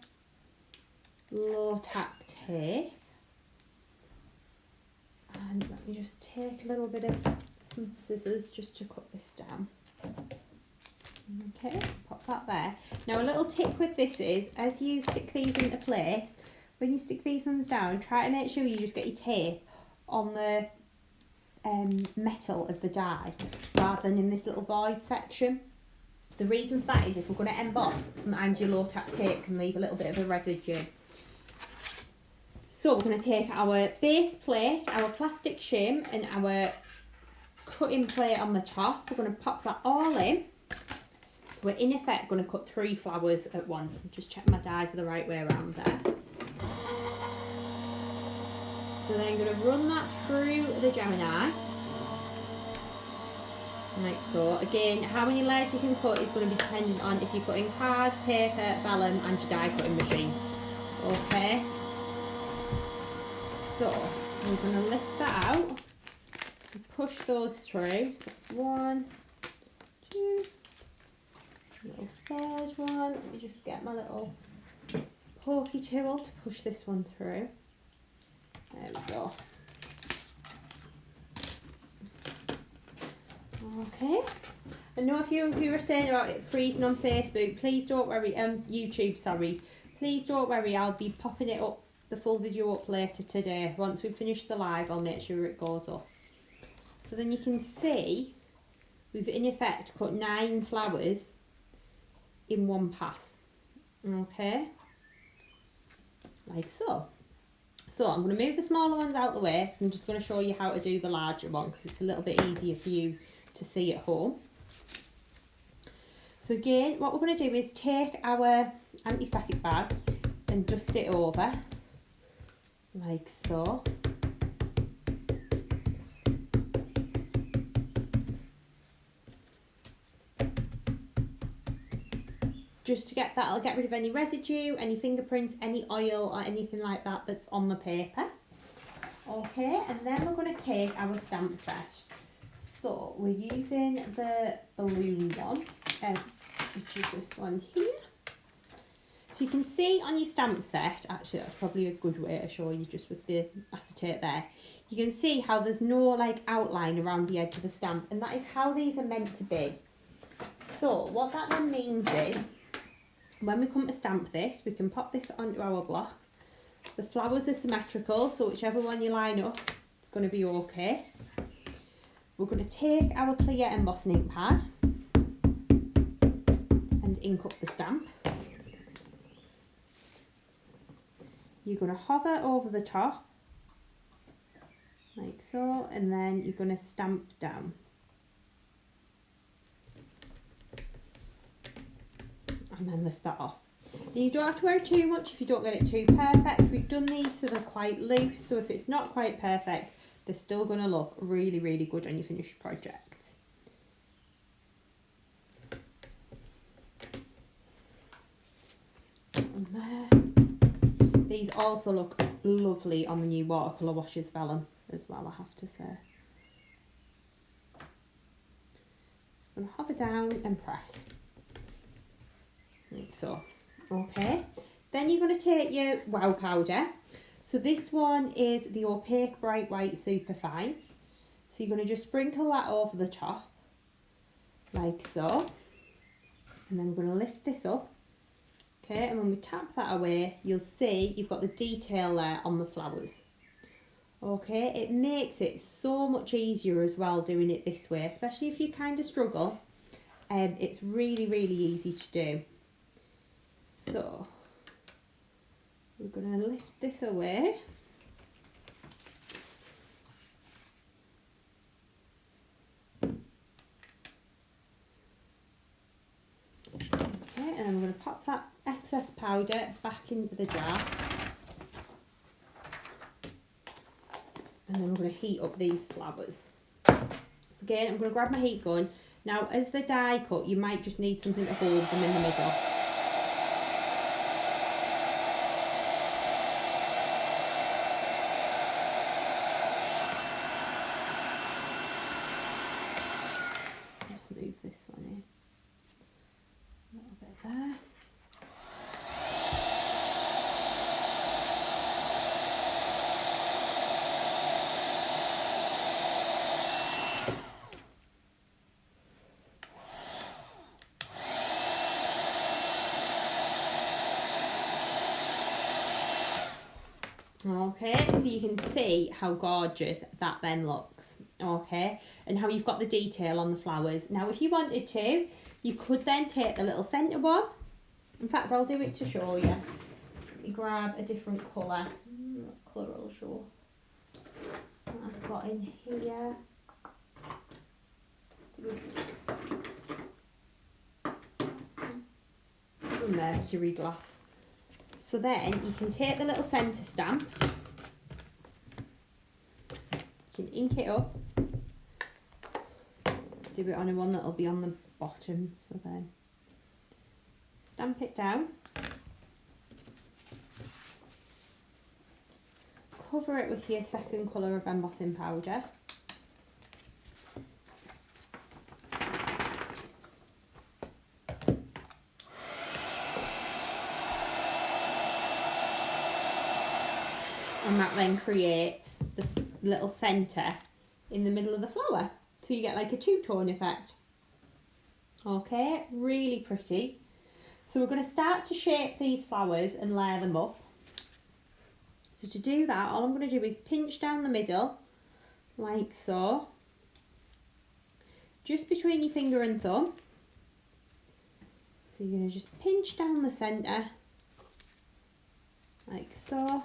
low tack tape, and let me just take a little bit of some scissors just to cut this down. Okay, pop that there. Now a little tip with this is, as you stick these into place, when you stick these ones down, try to make sure you just get your tape on the metal of the die rather than in this little void section. The reason for that is if we're going to emboss, sometimes your low tack tape can leave a little bit of a residue. So we're going to take our base plate, our plastic shim and our cutting plate on the top. We're going to pop that all in. So we're in effect going to cut 3 flowers at once. Just check my dies are the right way around there. So then I'm going to run that through the Gemini. Like so. Again, how many layers you can cut is going to be dependent on if you're cutting card, paper, vellum and your die cutting machine. Okay. So we're going to lift that out and push those through. So that's 1, 2, little third one. Let me just get my little pokey tool to push this one through. There we go. Okay, I know a few of you were saying about it freezing on Facebook. Please don't worry, YouTube, sorry. Please don't worry, I'll be popping it up, the full video up later today. Once we finish the live, I'll make sure it goes up. So then you can see, we've in effect cut 9 flowers in one pass. Okay, like so. So I'm going to move the smaller ones out of the way because I'm just going to show you how to do the larger one because it's a little bit easier for you to see at home. So again, what we're going to do is take our anti-static bag and dust it over like so. just to get that, I'll get rid of any residue, any fingerprints, any oil or anything like that that's on the paper. Okay, and then we're going to take our stamp set. So we're using the balloon one, which is this one here. So you can see on your stamp set, actually that's probably a good way to show you just with the acetate there. You can see how there's no like outline around the edge of the stamp, and that is how these are meant to be. So what that then means is, when we come to stamp this, we can pop this onto our block. The flowers are symmetrical, so whichever one you line up, it's going to be okay. We're going to take our clear embossing ink pad and ink up the stamp. You're going to hover over the top, like so, and then you're going to stamp down. And then lift that off. Now you don't have to worry too much if you don't get it too perfect. We've done these so they're quite loose, so if it's not quite perfect, they're still going to look really, really good on your finished project. And there. These also look lovely on the new watercolour washes vellum as well, I have to say. Just going to hover down and press. Like so. Okay. Then you're going to take your wow powder. So this one is the opaque bright white superfine. So you're going to just sprinkle that over the top, like so. And then we're going to lift this up. Okay, and when we tap that away, you'll see you've got the detail there on the flowers. Okay, it makes it so much easier as well doing it this way, especially if you kind of struggle. It's really, really easy to do. So, we're going to lift this away. Okay, and then we're going to pop that excess powder back into the jar. And then we're going to heat up these flowers. So again, I'm going to grab my heat gun. Now, as the die cut, you might just need something to hold them in the middle. Move this one in a little bit there. Okay, so you can see how gorgeous that then looks. Okay, and how you've got the detail on the flowers. Now if you wanted to, you could then take the little centre one. In fact, I'll do it to show you. You grab a different colour. What colour I'll show? What I've got in here. Mercury glass. So then you can take the little centre stamp. You can ink it up. Do it on a one that'll be on the bottom, so then stamp it down, cover it with your second colour of embossing powder, and that then creates this little centre in the middle of the flower. So you get like a two-tone effect. Okay, really pretty. So we're going to start to shape these flowers and layer them up. So to do that, all I'm going to do is pinch down the middle, like so. Just between your finger and thumb. So you're going to just pinch down the centre, like so.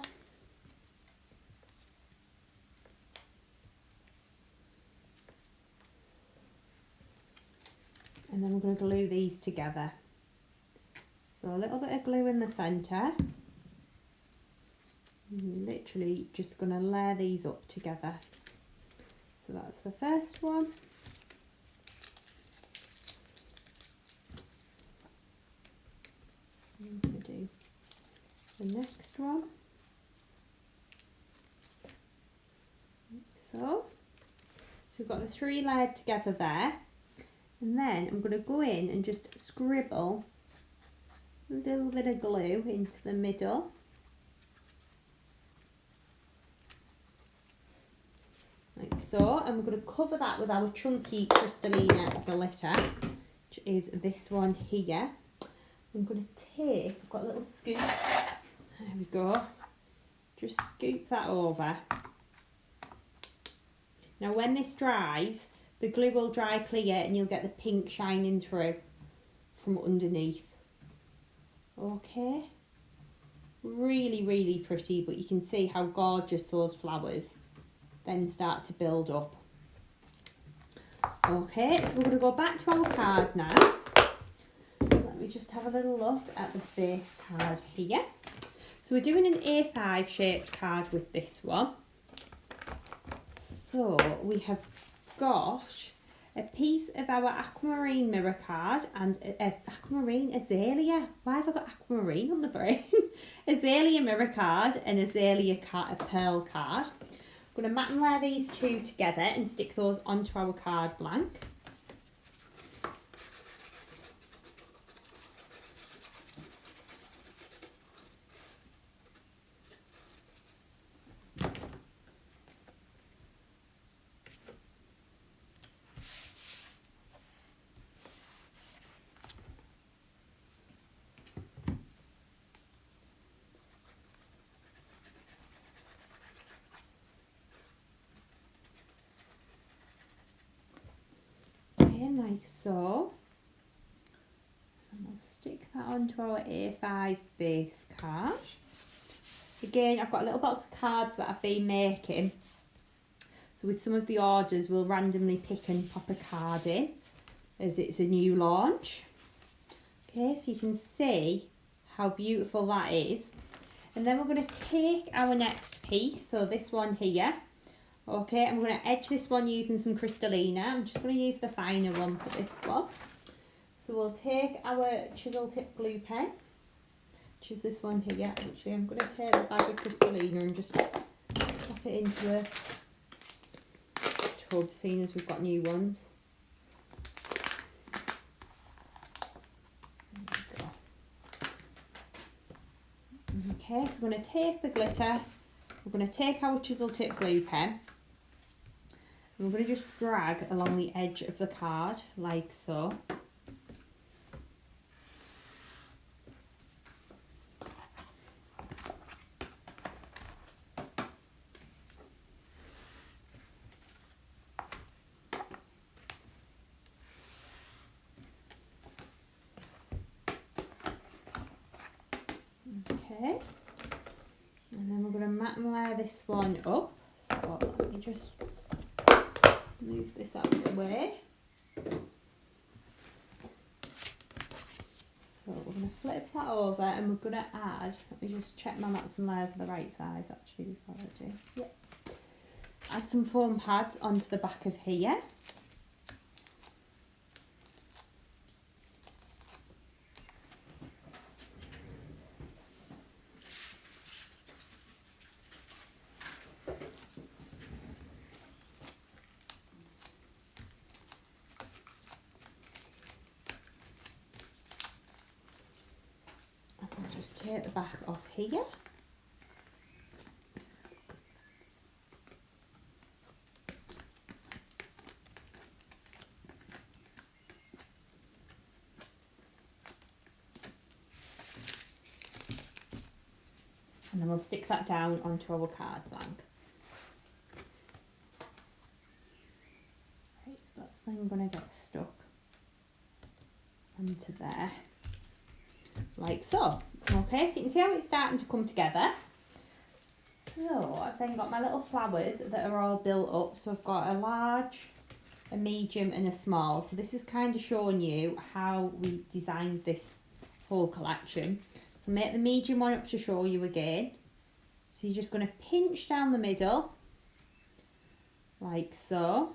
And then we're going to glue these together. So a little bit of glue in the centre. Literally just going to layer these up together. So that's the first one. the next one. So we've got the 3 layered together there, and then I'm going to go in and just scribble a little bit of glue into the middle. Like so, and we're going to cover that with our chunky Crystallina Glitter, which is this one here. I'm going to take, I've got a little scoop, there we go, just scoop that over. Now when this dries, the glue will dry clear and you'll get the pink shining through from underneath. Okay, really, really pretty, but you can see how gorgeous those flowers then start to build up. Okay, so we're going to go back to our card now. Let me just have a little look at the base card here. So we're doing an A5 shaped card with this one. So we have got a piece of our aquamarine mirror card and aquamarine azalea. Why have I got aquamarine on the brain? Azalea mirror card and azalea pearl card. I'm going to mat and layer these two together and stick those onto our card blank. Like so, and we'll stick that onto our A5 base card. Again, I've got a little box of cards that I've been making, so with some of the orders we'll randomly pick and pop a card in as it's a new launch. Okay, so you can see how beautiful that is, and then we're going to take our next piece, so this one here. Okay, I'm going to edge this one using some Crystallina. I'm just going to use the finer one for this one. So we'll take our chisel tip glue pen, which is this one here. Actually, I'm going to take the bag of Crystallina and just pop it into a tub, seeing as we've got new ones. There we go. Okay, so we're going to take the glitter. We're going to take our chisel tip glue pen. And we're going to just drag along the edge of the card, like so. Okay. And then we're going to mat and layer this one up. So let me just move this out of the way. So we're going to flip that over and we're going to add, let me just check my mats and layers are the right size actually before I do. Yep. Add some foam pads onto the back of here. Just take the back off here. And then we'll stick that down onto our card blank. Right, so that's then going to get stuck onto there, like so. Okay, so you can see how it's starting to come together. So I've then got my little flowers that are all built up. So I've got a large, a medium and a small. So this is kind of showing you how we designed this whole collection. So make the medium one up to show you again. So you're just going to pinch down the middle, like so.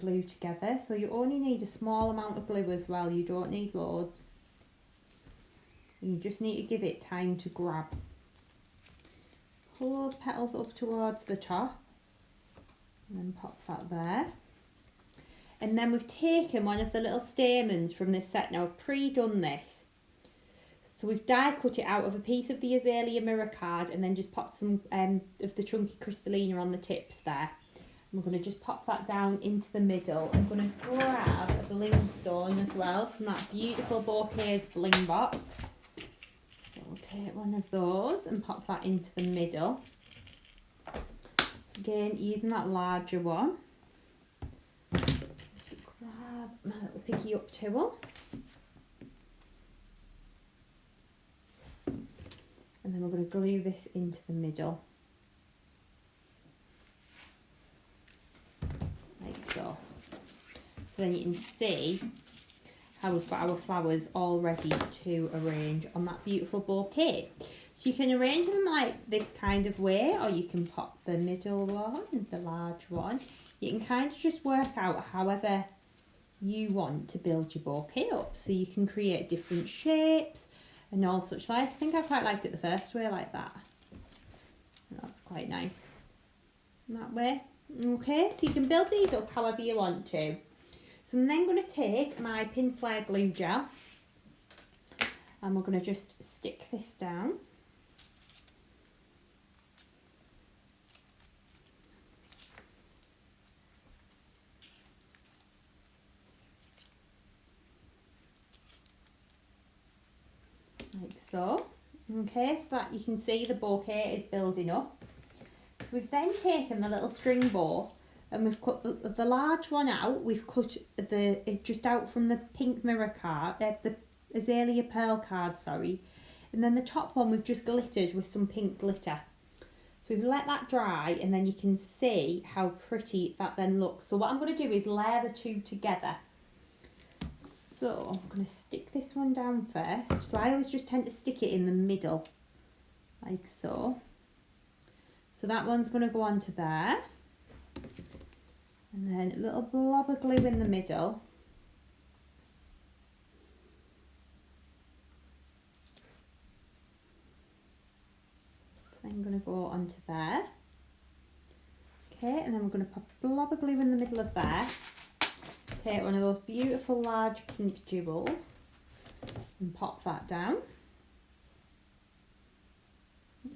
glue together. So you only need a small amount of glue as well, you don't need loads. You just need to give it time to grab. Pull those petals up towards the top and then pop that there. And then we've taken one of the little stamens from this set. Now I've pre-done this. So we've die cut it out of a piece of the azalea mirror card and then just popped some of the chunky Crystallina on the tips there. I'm going to just pop that down into the middle. I'm going to grab a bling stone as well from that beautiful Bouquets bling box. So we'll take one of those and pop that into the middle. So again, using that larger one. Just grab my little picky up tool. And then we're going to glue this into the middle. Like so. So then you can see how we've got our flowers all ready to arrange on that beautiful bouquet. So you can arrange them like this kind of way, or you can pop the middle one and the large one. You can kind of just work out however you want to build your bouquet up. So you can create different shapes and all such like. I think I quite liked it the first way like that. That's quite nice. That way. Okay, so you can build these up however you want to. So I'm then going to take my pin flare glue gel and we're going to just stick this down. Like so. Okay, so that you can see the bouquet is building up. So we've then taken the little string bow and we've cut the large one out. We've cut it just out from the pink mirror card, the azalea pearl card, sorry. And then the top one we've just glittered with some pink glitter. So we've let that dry and then you can see how pretty that then looks. So what I'm going to do is layer the two together. So I'm going to stick this one down first. So I always just tend to stick it in the middle, like so. So that one's going to go onto there. And then a little blob of glue in the middle. So I'm going to go onto there. Okay, and then we're going to pop a blob of glue in the middle of there. Take one of those beautiful large pink jewels and pop that down.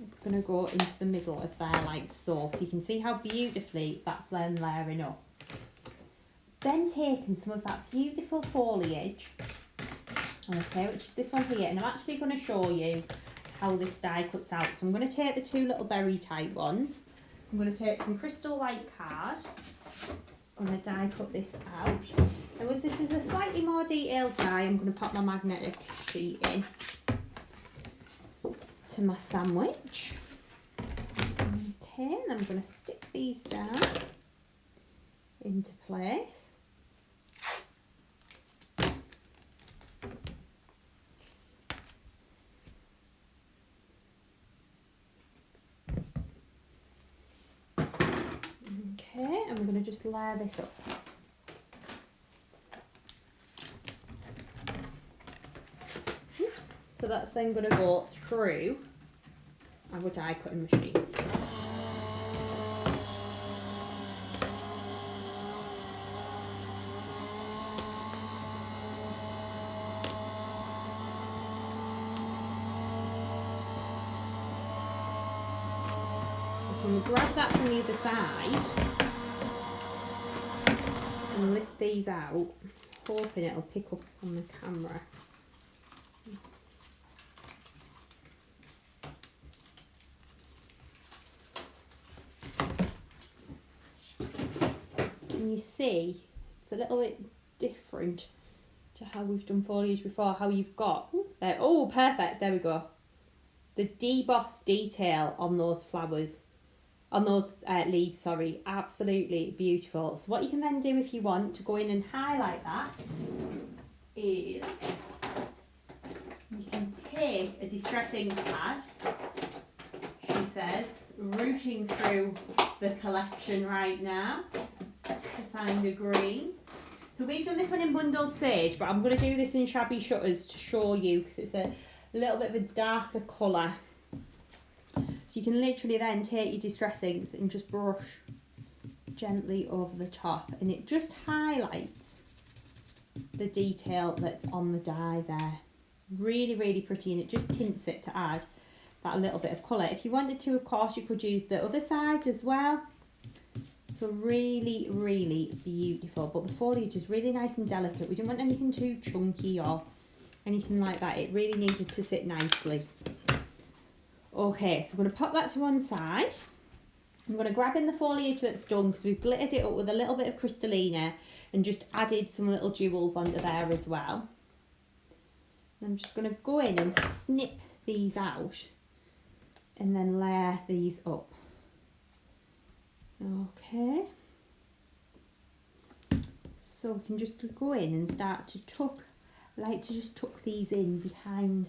It's going to go into the middle of there like so. So you can see how beautifully that's then layering up. Then taking some of that beautiful foliage, okay, which is this one here, and I'm actually going to show you how this die cuts out. So I'm going to take the two little berry type ones. I'm going to take some crystal white card. I'm going to die cut this out. And as this is a slightly more detailed die, I'm going to pop my magnetic sheet in to my sandwich. Okay, and then I'm going to stick these down into place. Okay, and we're going to just layer this up. Oops. So that's then going to go through our die cutting machine. So we'll grab that from the other side and lift these out, hoping it'll pick up on the camera. Can you see it's a little bit different to how we've done foliage before, how you've got, oh perfect, there we go, the debossed detail on those flowers. On those leaves, sorry, absolutely beautiful. So what you can then do if you want to go in and highlight that is you can take a distressing pad, she says, rooting through the collection right now. If I kind of green. So we've done this one in Bundled Sage, but I'm going to do this in Shabby Shutters to show you because it's a little bit of a darker colour. So you can literally then take your Distress inks and just brush gently over the top, and it just highlights the detail that's on the dye there. Really, really pretty, and it just tints it to add that little bit of colour. If you wanted to, of course, you could use the other side as well. So really, really beautiful. But the foliage is really nice and delicate. We didn't want anything too chunky or anything like that. It really needed to sit nicely. Okay, so I'm going to pop that to one side. I'm going to grab in the foliage that's done because we've glittered it up with a little bit of Crystallina and just added some little jewels under there as well. And I'm just going to go in and snip these out and then layer these up. Okay. So we can just go in and start to tuck, I like to just tuck these in behind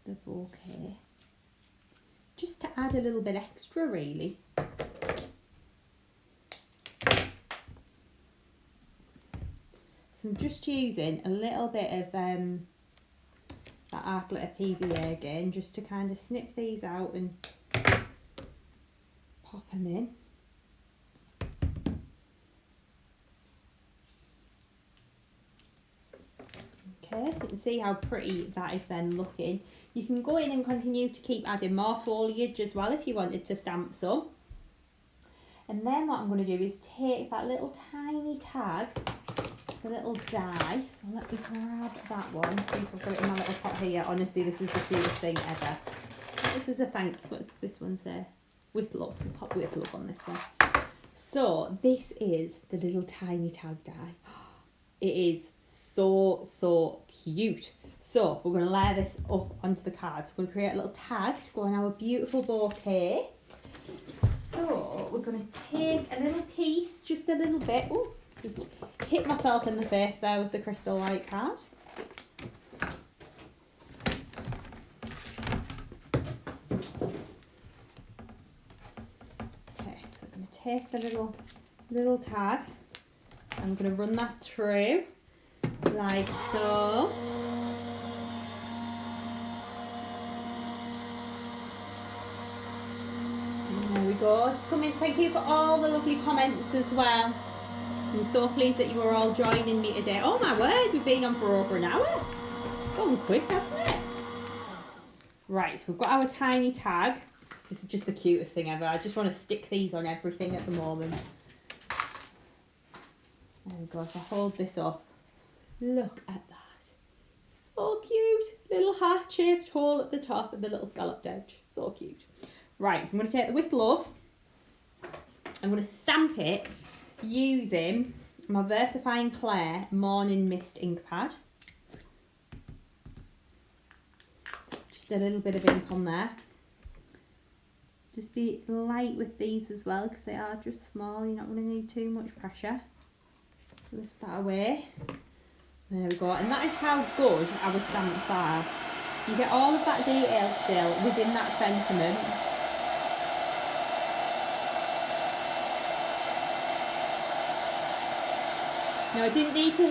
the bouquet, just to add a little bit extra really. So I'm just using a little bit of that Art Glitter PVA again, just to kind of snip these out and pop them in. Okay, so you can see how pretty that is then looking. You can go in and continue to keep adding more foliage as well if you wanted to stamp some. And then what I'm going to do is take that little tiny tag, the little die. So let me grab that one, see if I've got it in my little pot here. Honestly, this is the cutest thing ever. This is a thank you. What's this one say? With love. We'll pop with love on this one. So this is the little tiny tag die. It is so cute. So we're going to layer this up onto the cards. We're going to create a little tag to go on our beautiful bouquet. So we're going to take a little piece, just a little bit. Oh, just hit myself in the face there with the crystal light card. Okay, so I'm going to take the little tag. I'm going to run that through like so. And there we go. It's coming. Thank you for all the lovely comments as well. I'm so pleased that you were all joining me today. Oh my word, we've been on for over an hour. It's gone quick, hasn't it? Right, so we've got our tiny tag. This is just the cutest thing ever. I just want to stick these on everything at the moment. There we go. If I hold this up, look at that. So cute. Little heart-shaped hole at the top and the little scalloped edge. So cute. Right, so I'm going to take the With Love. I'm going to stamp it using my VersaFine Clair Morning Mist ink pad. Just a little bit of ink on there. Just be light with these as well because they are just small. You're not going to need too much pressure. Lift that away. There we go. And that is how good our stamps are. You get all of that detail still within that sentiment. Now I didn't need to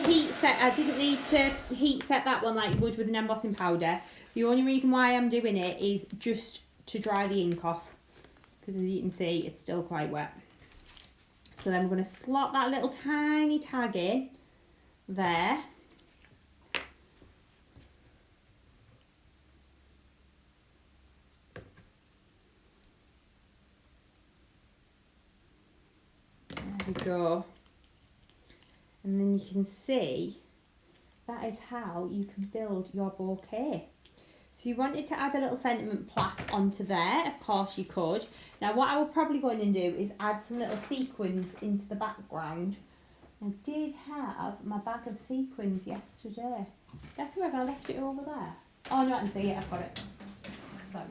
heat set that one like you would with an embossing powder. The only reason why I'm doing it is just to dry the ink off, because as you can see it's still quite wet. So then we're going to slot that little tiny tag in there. There we go. And then you can see that is how you can build your bouquet. So if you wanted to add a little sentiment plaque onto there, of course you could. Now what I will probably go in and do is add some little sequins into the background. I did have my bag of sequins yesterday. Becca, have I left it over there? Oh no, I can see it, I've got it. Sorry.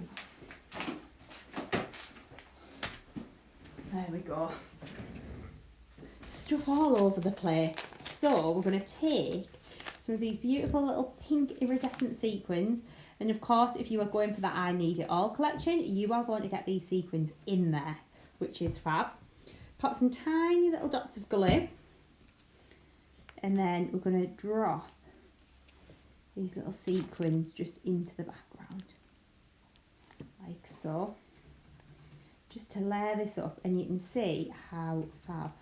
There we go. Stuff all over the place. So we're going to take some of these beautiful little pink iridescent sequins, and of course if you are going for that I Need It All collection, you are going to get these sequins in there which is fab. Pop some tiny little dots of glue, and then we're going to drop these little sequins just into the background, like so, just to layer this up, and you can see how fab.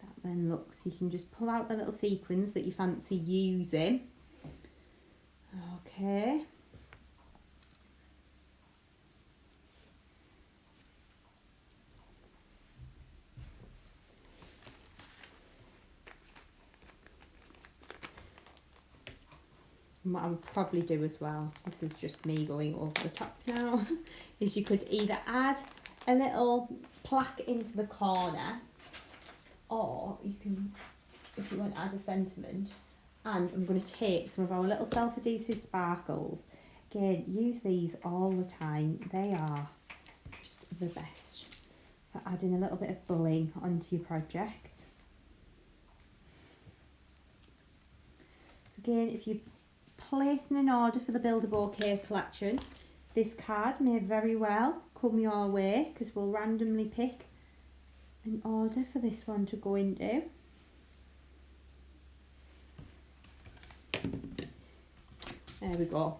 That then looks, you can just pull out the little sequins that you fancy using. Okay. And what I would probably do as well, this is just me going over the top now, is you could either add a little plaque into the corner, or you can, if you want to add a sentiment. And I'm going to take some of our little self-adhesive sparkles. Again, use these all the time. They are just the best for adding a little bit of bling onto your project. So again, if you're placing an order for the Build a Bouquet collection, this card may very well come your way, because we'll randomly pick an order for this one to go into. There we go.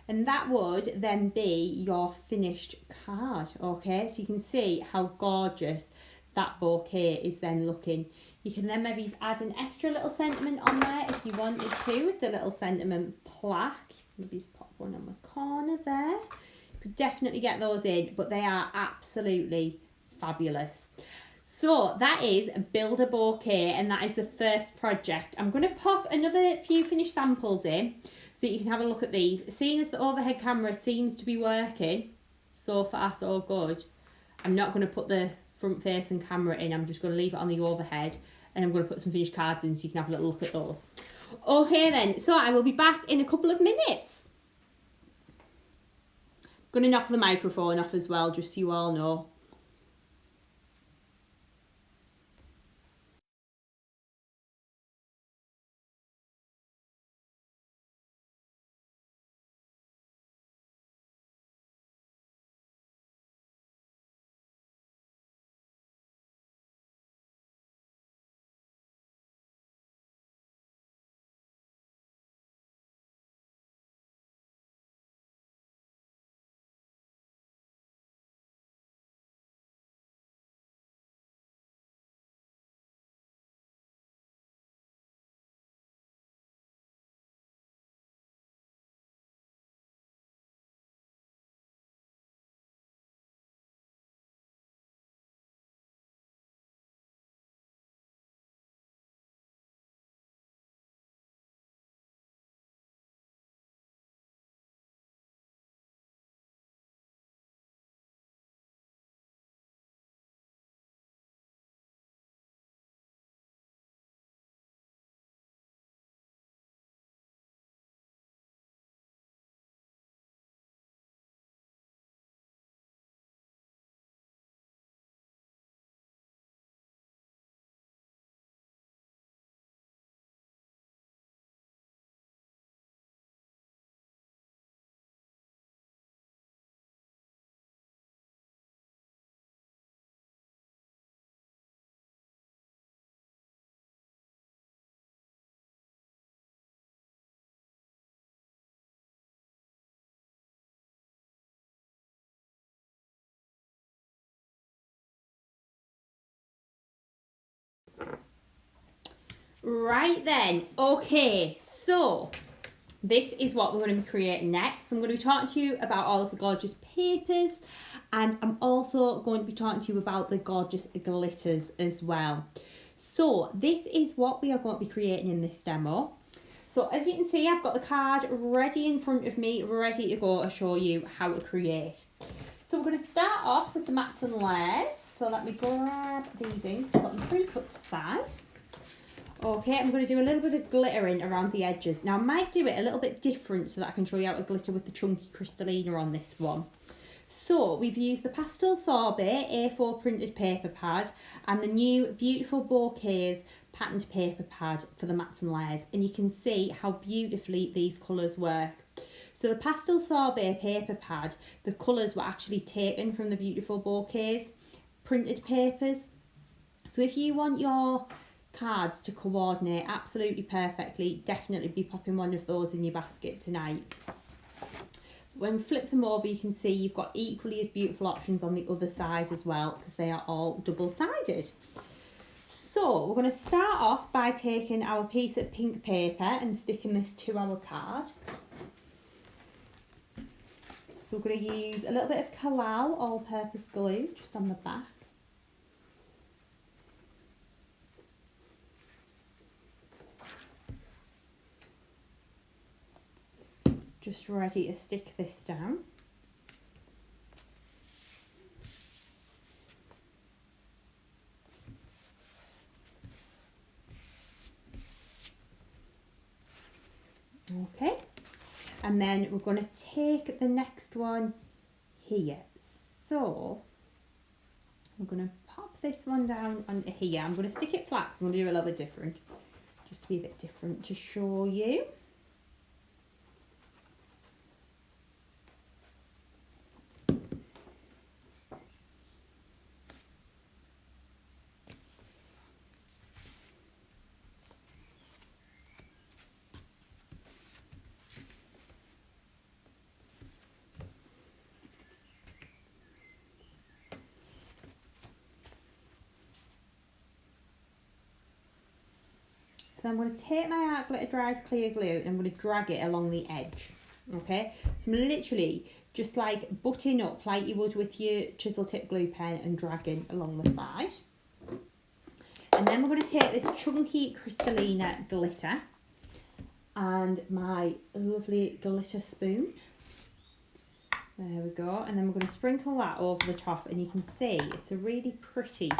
And that would then be your finished card, okay? So you can see how gorgeous that bouquet is then looking. You can then maybe add an extra little sentiment on there if you wanted to, with the little sentiment plaque. Maybe just pop one on the corner there. You could definitely get those in, but they are absolutely fabulous. So that is Build a Bouquet, and that is the first project. I'm going to pop another few finished samples in so you can have a look at these. Seeing as the overhead camera seems to be working so far so good, I'm not going to put the front facing camera in. I'm just going to leave it on the overhead, and I'm going to put some finished cards in so you can have a little look at those. Okay then, so I will be back in a couple of minutes. I'm going to knock the microphone off as well, just so you all know. Right then, okay, so this is what we're going to be creating next. So I'm going to be talking to you about all of the gorgeous papers, and I'm also going to be talking to you about the gorgeous glitters as well. So this is what we are going to be creating in this demo. So as you can see, I've got the card ready in front of me, ready to go to show you how to create. So we're going to start off with the mats and layers. So let me grab these in, so I've got them pre-cut to size. Okay, I'm going to do a little bit of glittering around the edges. Now I might do it a little bit different so that I can show you how to glitter with the chunky Crystallina on this one. So we've used the Pastel Sorbet A4 printed paper pad and the new beautiful Bouquets patterned paper pad for the mats and layers, and you can see how beautifully these colours work. So the pastel sorbet paper pad, the colours were actually taken from the beautiful Bouquets printed papers. So if you want your cards to coordinate absolutely perfectly, definitely be popping one of those in your basket tonight. When we flip them over, you can see you've got equally as beautiful options on the other side as well, because they are all double-sided. So we're going to start off by taking our piece of pink paper and sticking this to our card. So we're going to use a little bit of Collal all-purpose glue just on the back. Just ready to stick this down. Okay, and then we're going to take the next one here. So we're going to pop this one down onto here. I'm going to stick it flat, so I'm going to do a little bit different, just to be a bit different to show you. So I'm going to take my Art Glitter Dries clear glue and I'm going to drag it along the edge. Okay, so I'm literally just like butting up like you would with your chisel tip glue pen and dragging along the side. And then we're going to take this chunky Crystallina glitter and my lovely glitter spoon. There we go, and then we're going to sprinkle that over the top, and you can see it's a really pretty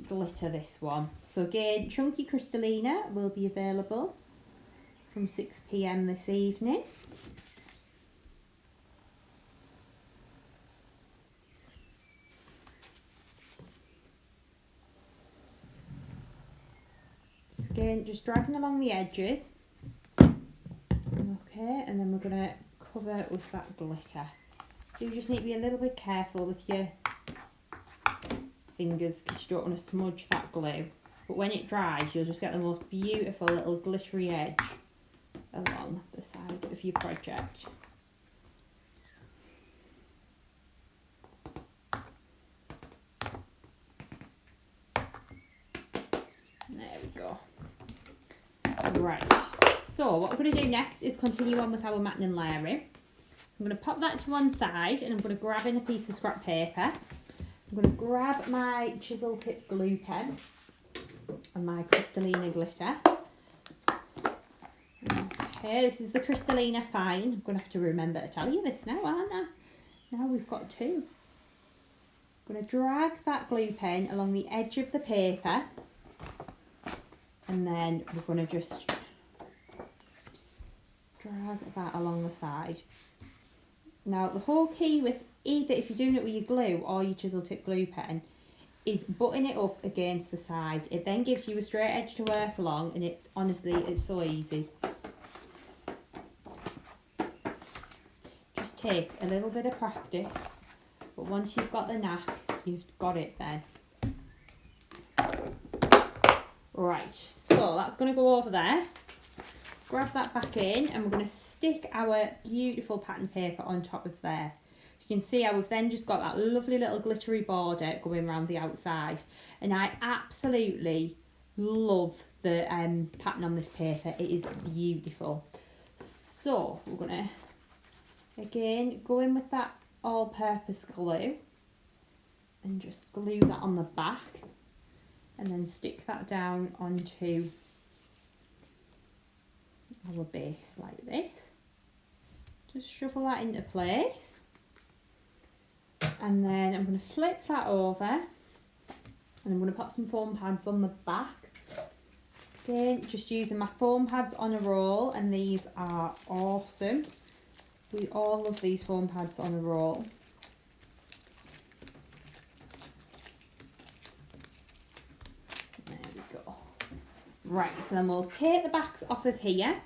glitter, this one. So again, chunky Crystallina will be available from 6 p.m. this evening. So again, just dragging along the edges. Okay, and then we're going to cover with that glitter. So you just need to be a little bit careful with your fingers because you don't want to smudge that glue. But when it dries, you'll just get the most beautiful little glittery edge along the side of your project. There we go. Right, so what we're going to do next is continue on with our matting and layering. I'm going to pop that to one side and I'm going to grab in a piece of scrap paper. I'm going to grab my chisel tip glue pen and my Crystallina glitter. Okay, this is the Crystallina Fine. I'm going to have to remember to tell you this now, aren't I? Now we've got two. I'm going to drag that glue pen along the edge of the paper and then we're going to just drag that along the side. Now the whole key with either if you're doing it with your glue or your chisel tip glue pen is butting it up against the side. It then gives you a straight edge to work along and it honestly it's so easy. Just takes a little bit of practice, but once you've got the knack, you've got it then. Right, so that's going to go over there. Grab that back in and we're going to stick our beautiful pattern paper on top of there. You can see how we've then just got that lovely little glittery border going around the outside. And I absolutely love the pattern on this paper. It is beautiful. So we're going to, again, go in with that all-purpose glue and just glue that on the back. And then stick that down onto our base like this. Just shuffle that into place. And then I'm going to flip that over and I'm going to pop some foam pads on the back. Again, just using my foam pads on a roll, and these are awesome. We all love these foam pads on a roll. There we go. Right, so then we'll take the backs off of here.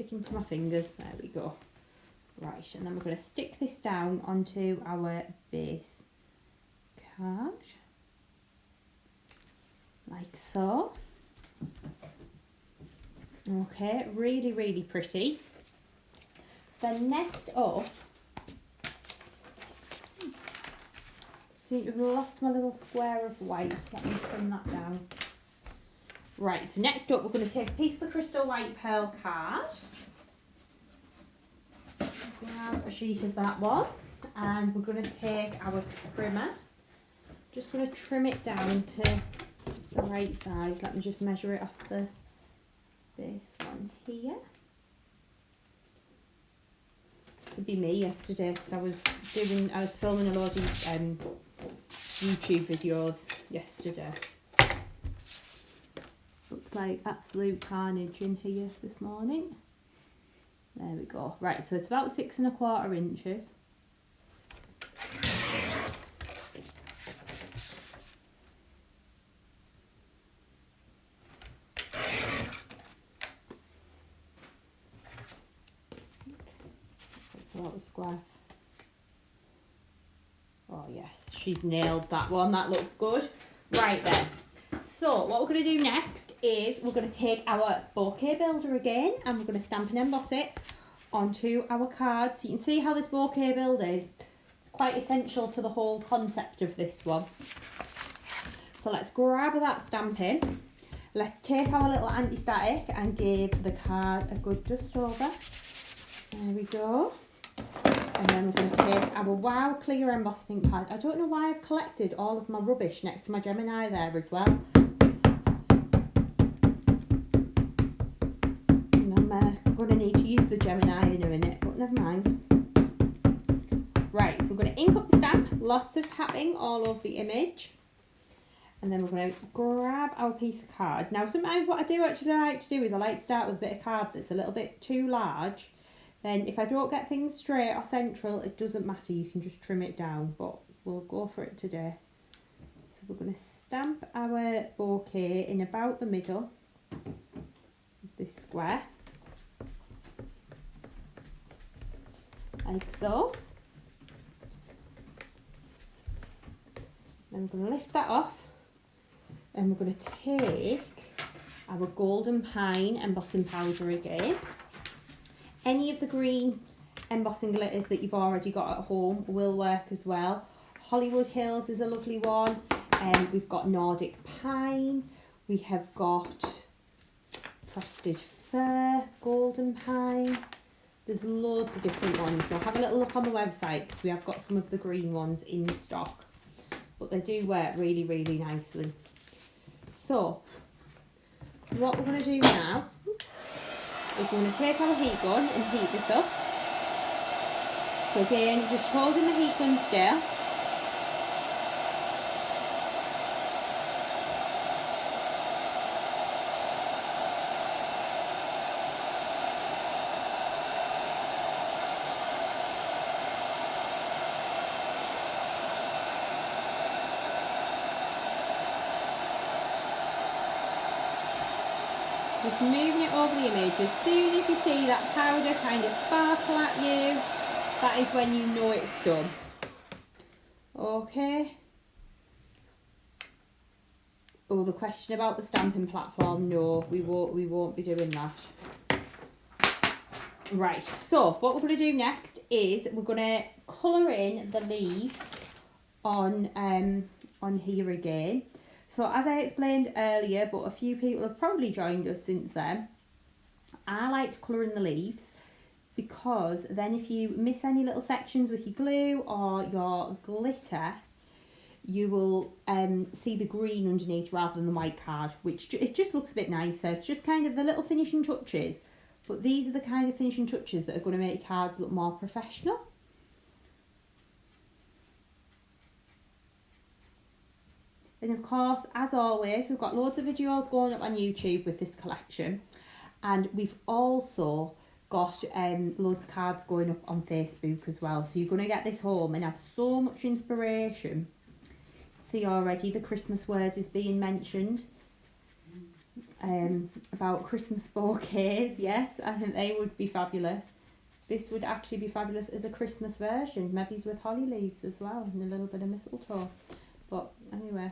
sticking to my fingers. There we go. Right, and then we're going to stick this down onto our base card. Like so. Okay, really, really pretty. So then next up, see, I've lost my little square of white. Let me trim that down. Right, so next up we're going to take a piece of the Crystal White Pearl card. Grab a sheet of that one, and we're going to take our trimmer. Just going to trim it down to the right size. Let me just measure it off this one here. This would be me yesterday because I was filming a lot of YouTube videos yesterday. Looked like absolute carnage in here this morning. There we go. Right, so it's about 6 1/4 inches. It's a lot of square. Oh yes, she's nailed that one. That looks good. Right then. So what we're going to do next is we're going to take our bouquet builder again, and we're going to stamp and emboss it onto our card. So you can see how this bouquet builder is. It's quite essential to the whole concept of this one. So let's grab that stamping. Let's take our little anti-static and give the card a good dust over. There we go. And then we're going to take our Wow Clear embossing pad. I don't know why I've collected all of my rubbish next to my Gemini there as well. And I'm going to need to use the Gemini in a minute, but never mind. Right, so we're going to ink up the stamp, lots of tapping all over the image. And then we're going to grab our piece of card. Now sometimes what I do actually like to do is I like to start with a bit of card that's a little bit too large. Then if I don't get things straight or central, it doesn't matter, you can just trim it down, but we'll go for it today. So we're going to stamp our bouquet in about the middle of this square, like so. Then we're going to lift that off, and we're going to take our Golden Pine embossing powder again. Any of the green embossing glitters that you've already got at home will work as well. Hollywood Hills is a lovely one. We've got Nordic Pine. We have got Frosted Fir, Golden Pine. There's loads of different ones. So have a little look on the website because we have got some of the green ones in stock. But they do work really, really nicely. So what we're going to do now is we're going to take our heat gun and heat this up. So again, just holding the heat gun still. Just moving it over the image. As soon as you see that powder kind of sparkle at you, that is when you know it's done. Okay. Oh, the question about the stamping platform, no, we won't be doing that. Right, so what we're going to do next is we're going to colour in the leaves on here again. So as I explained earlier, but a few people have probably joined us since then, I like to colour in the leaves because then if you miss any little sections with your glue or your glitter, you will see the green underneath rather than the white card, which it just looks a bit nicer. It's just kind of the little finishing touches, but these are the kind of finishing touches that are going to make cards look more professional. And of course, as always, we've got loads of videos going up on YouTube with this collection. And we've also got loads of cards going up on Facebook as well. So you're going to get this home and have so much inspiration. See already the Christmas word is being mentioned. about Christmas bouquets. Yes, I think they would be fabulous. This would actually be fabulous as a Christmas version, maybe with holly leaves as well and a little bit of mistletoe. But anyway,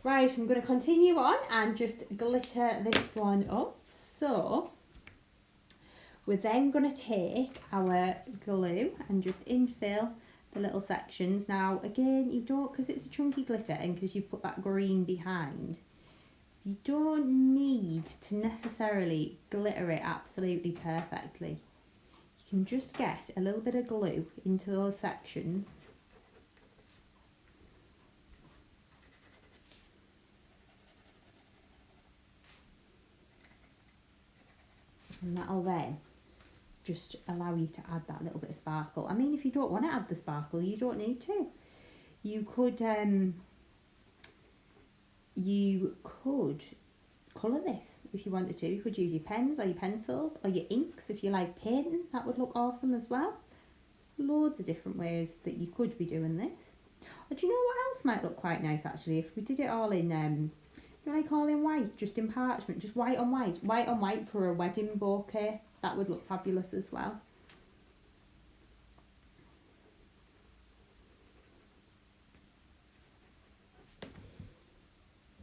right, I'm going to continue on and just glitter this one up. So we're then going to take our glue and just infill the little sections. Now again, you don't, because it's a chunky glitter and because you've put that green behind, you don't need to necessarily glitter it absolutely perfectly. You can just get a little bit of glue into those sections. And that'll then just allow you to add that little bit of sparkle. I mean, if you don't want to add the sparkle, you don't need to. You could colour this if you wanted to. You could use your pens or your pencils or your inks if you like painting. That would look awesome as well. Loads of different ways that you could be doing this. Or do you know what else might look quite nice actually? If we did it all in, you know, like all in white, just in parchment, just white on white for a wedding bouquet. That would look fabulous as well.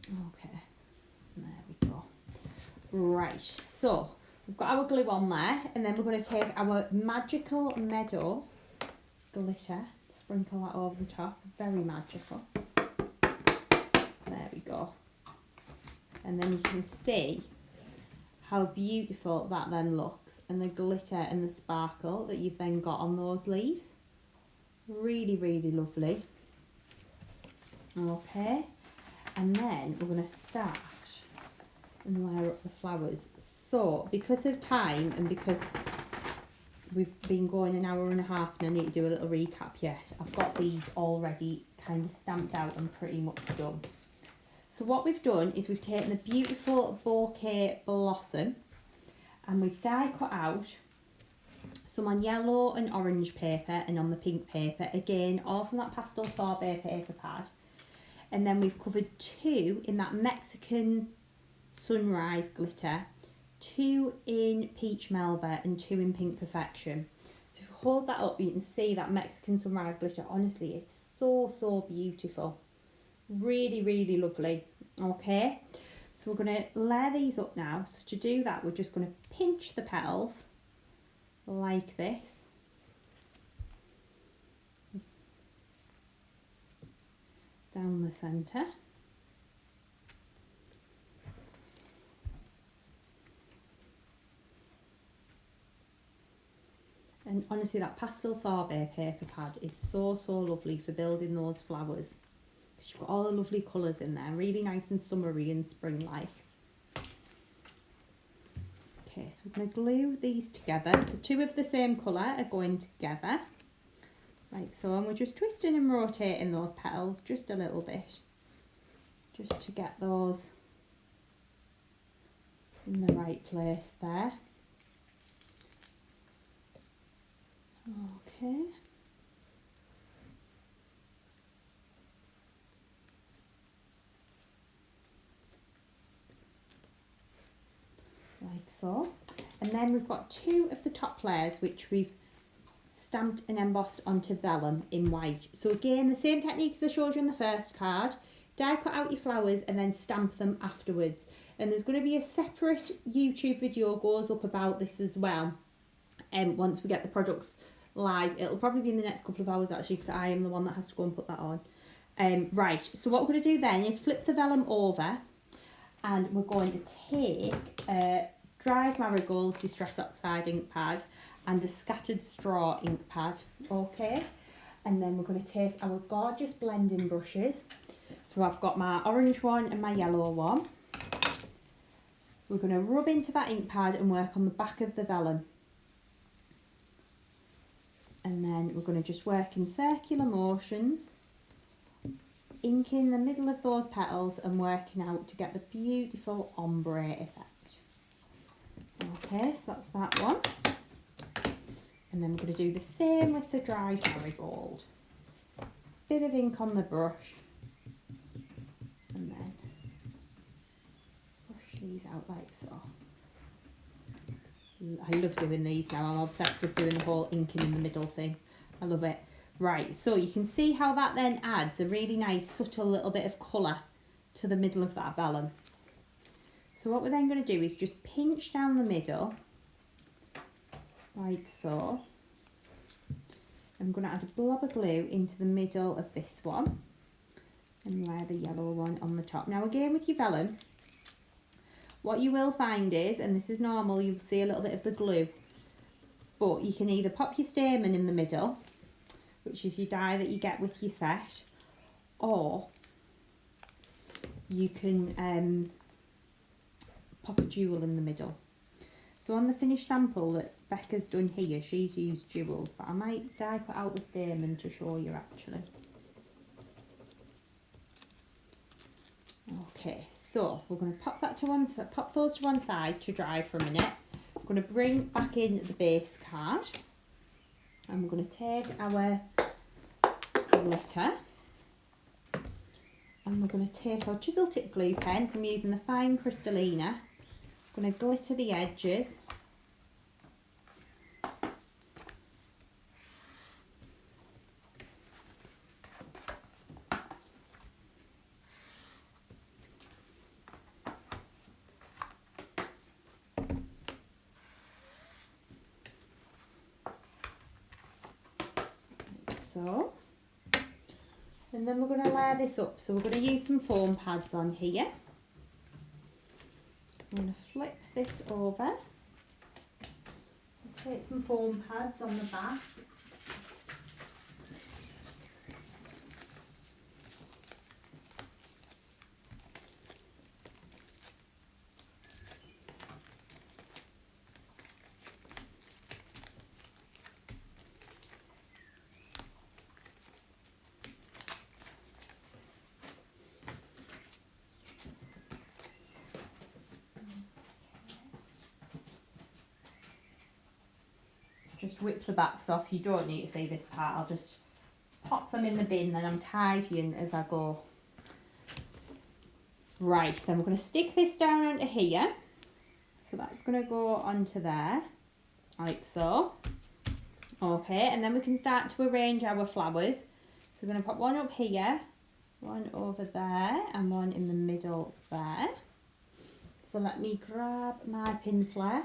Okay, there we go. Right, so we've got our glue on there, and then we're going to take our magical Meadow glitter, sprinkle that over the top, very magical. There we go. And then you can see how beautiful that then looks, and the glitter and the sparkle that you've then got on those leaves. Really, really lovely. Okay, and then we're going to start and layer up the flowers. So because of time and because we've been going an hour and a half and I need to do a little recap yet, I've got these already kind of stamped out and pretty much done. So what we've done is we've taken the beautiful bouquet blossom and we've die cut out some on yellow and orange paper and on the pink paper, again all from that pastel sorbet paper pad, and then we've covered two in that Mexican sunrise glitter, two in peach melba and two in pink perfection. So if you hold that up you can see that Mexican sunrise glitter. Honestly, it's so beautiful, really, really lovely. Okay, so we're going to layer these up now. So to do that we're just going to pinch the petals like this, down the centre, and honestly that pastel sorbet paper pad is so lovely for building those flowers. You've got all the lovely colours in there, really nice and summery and spring-like. Okay, so we're going to glue these together. So two of the same colour are going together, like so, and we're just twisting and rotating those petals just a little bit, just to get those in the right place there. Okay. Like so, and then we've got two of the top layers which we've stamped and embossed onto vellum in white. So again, the same techniques as I showed you on the first card. Die cut out your flowers and then stamp them afterwards. And there's going to be a separate YouTube video goes up about this as well. And once we get the products live, it'll probably be in the next couple of hours actually, because I am the one that has to go and put that on. Right, so what we're going to do then is flip the vellum over, and we're going to take a dried marigold distress oxide ink pad and a scattered straw ink pad, okay? And then we're going to take our gorgeous blending brushes. So I've got my orange one and my yellow one. We're going to rub into that ink pad and work on the back of the vellum. And then we're going to just work in circular motions, inking the middle of those petals and working out to get the beautiful ombre effect. Okay, so that's that one. And then we're going to do the same with the dried marigold. Bit of ink on the brush, and then brush these out like so. I love doing these now. I'm obsessed with doing the whole inking in the middle thing. I love it. Right, so you can see how that then adds a really nice subtle little bit of colour to the middle of that vellum. So what we're then going to do is just pinch down the middle, like so. I'm going to add a blob of glue into the middle of this one and layer the yellow one on the top. Now again with your vellum, what you will find is, and this is normal, you'll see a little bit of the glue, but you can either pop your stamen in the middle, which is your die that you get with your set, or you can pop a jewel in the middle. So on the finished sample that Becca's done here, she's used jewels, but I might die cut out the stamen to show you actually. Okay, so we're going to pop that to one side, pop those to one side to dry for a minute. We're going to bring back in the base card, and we're going to take our glitter, and we're going to take our chisel tip glue pen. So I'm using the fine Crystallina. I'm going to glitter the edges. So, and then we're going to layer this up. So we're going to use some foam pads on here. I'm going to flip this over. Take some foam pads on the back. Just whip the backs off. You don't need to see this part. I'll just pop them in the bin, then I'm tidying as I go. Right, then we're going to stick this down onto here. So that's going to go onto there, like so. Okay, and then we can start to arrange our flowers. So we're going to pop one up here, one over there, and one in the middle there. So let me grab my pin flare.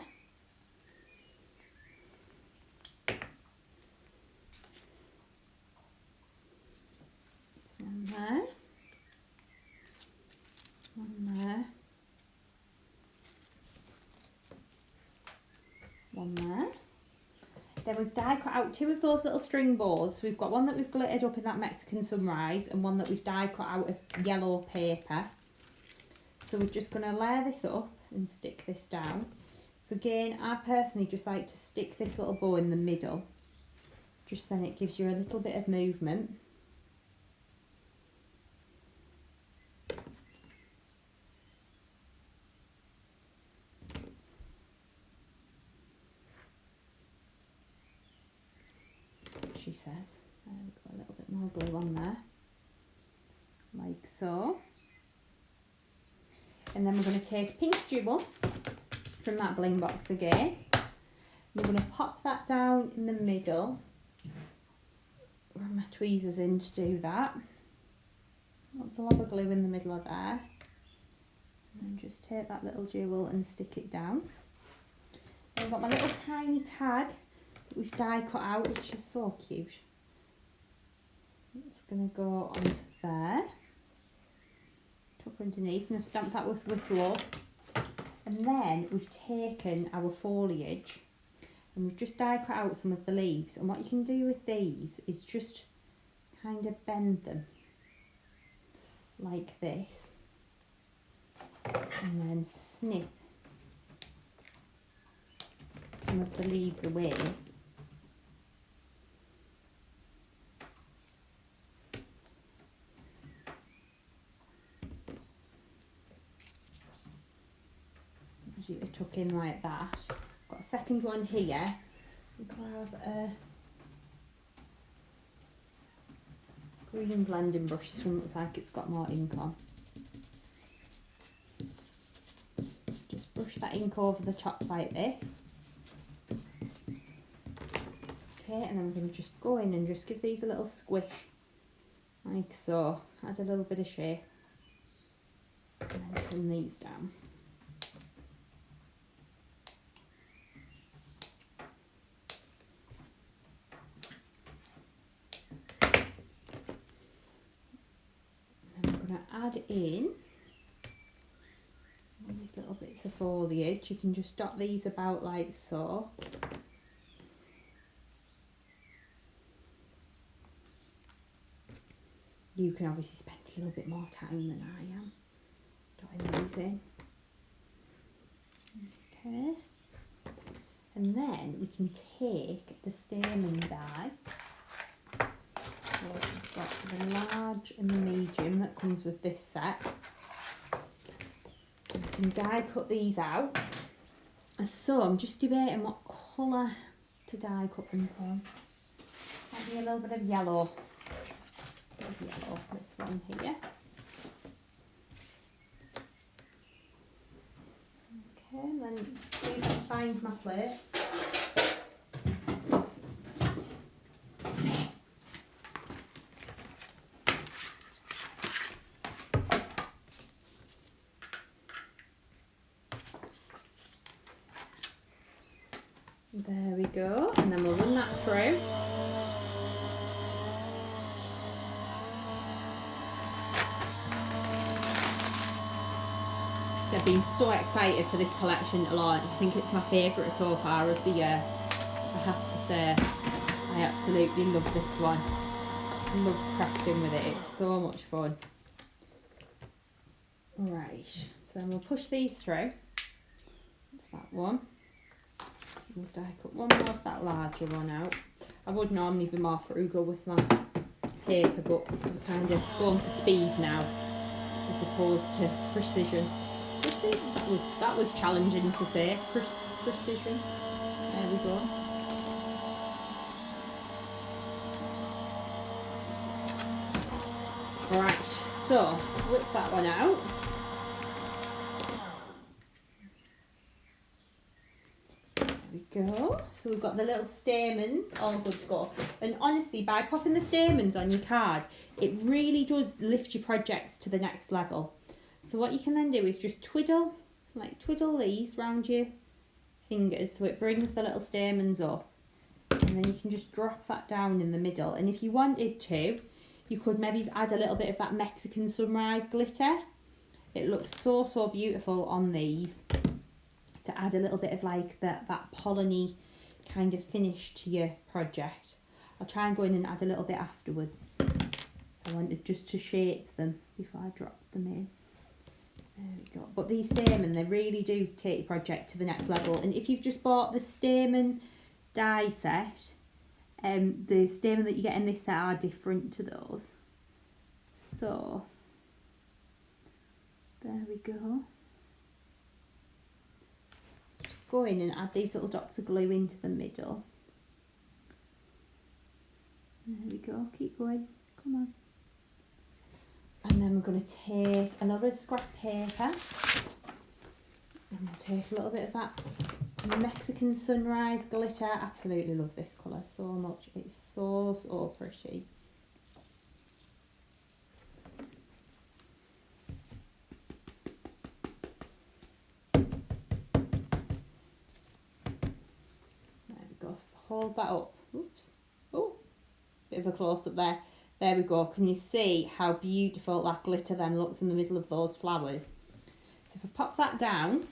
One there, one there, one there. Then we've die cut out two of those little string bows. So we've got one that we've glittered up in that Mexican sunrise and one that we've die cut out of yellow paper. So we're just going to layer this up and stick this down. So again, I personally just like to stick this little bow in the middle. Just then it gives you a little bit of movement. She says. We've got a little bit more glue on there, like so. And then we're going to take a pink jewel from that Bling Box again. We're going to pop that down in the middle. Run my tweezers in to do that. A blob of glue in the middle of there. And just take that little jewel and stick it down. I've got my little tiny tag that we've die cut out, which is so cute. It's going to go onto there. Tuck underneath, and I've stamped that with love. And then we've taken our foliage and we've just die cut out some of the leaves. And what you can do with these is just kind of bend them like this, and then snip some of the leaves away. As you tuck in like that. Got a second one here. Grab a green blending brush. This one looks like it's got more ink on. brush that ink over the top like this. Okay, and then we're going to just go in and just give these a little squish, like so. Add a little bit of shape. And then trim these down. And then we're going to add in these little bits of foliage. You can just dot these about like so. You can obviously spend a little bit more time than I am dotting these in. Okay. And then we can take the stamen die. So we've got the large and the medium that comes with this set. And we can die cut these out. So I'm just debating what colour to die cut them from. Maybe a little bit of yellow. Yellow, this one here. Okay, and then you can find my plate. There we go, and then we'll run that through. I've been so excited for this collection to launch. I think it's my favourite so far of the year. I have to say, I absolutely love this one. I love crafting with it, it's so much fun. Right, so then we'll push these through. That's that one. We'll die cut one more of that larger one out. I would normally be more frugal with my paper, but I'm kind of going for speed now as opposed to precision. That was challenging to say. Precision. There we go. Right, so let's whip that one out. There we go. So we've got the little stamens all good to go. And honestly, by popping the stamens on your card, it really does lift your projects to the next level. So what you can then do is just twiddle these round your fingers so it brings the little stamens up, and then you can just drop that down in the middle. And if you wanted to, you could maybe add a little bit of that Mexican sunrise glitter. It looks so beautiful on these, to add a little bit of like that polleny kind of finish to your project. I'll try and go in and add a little bit afterwards. So I wanted just to shape them before I drop them in. There we go. But these stamen, they really do take your project to the next level. And if you've just bought the stamen die set, the stamen that you get in this set are different to those. So, there we go. Just go in and add these little dots of glue into the middle. There we go, keep going, come on. And then we're going to take a little bit of scrap paper, and we'll take a little bit of that Mexican sunrise glitter. Absolutely love this colour so much. It's so pretty. There we go. Hold that up. Oops. Oh, bit of a close up there. There we go. Can you see how beautiful that glitter then looks in the middle of those flowers? So if I pop that down,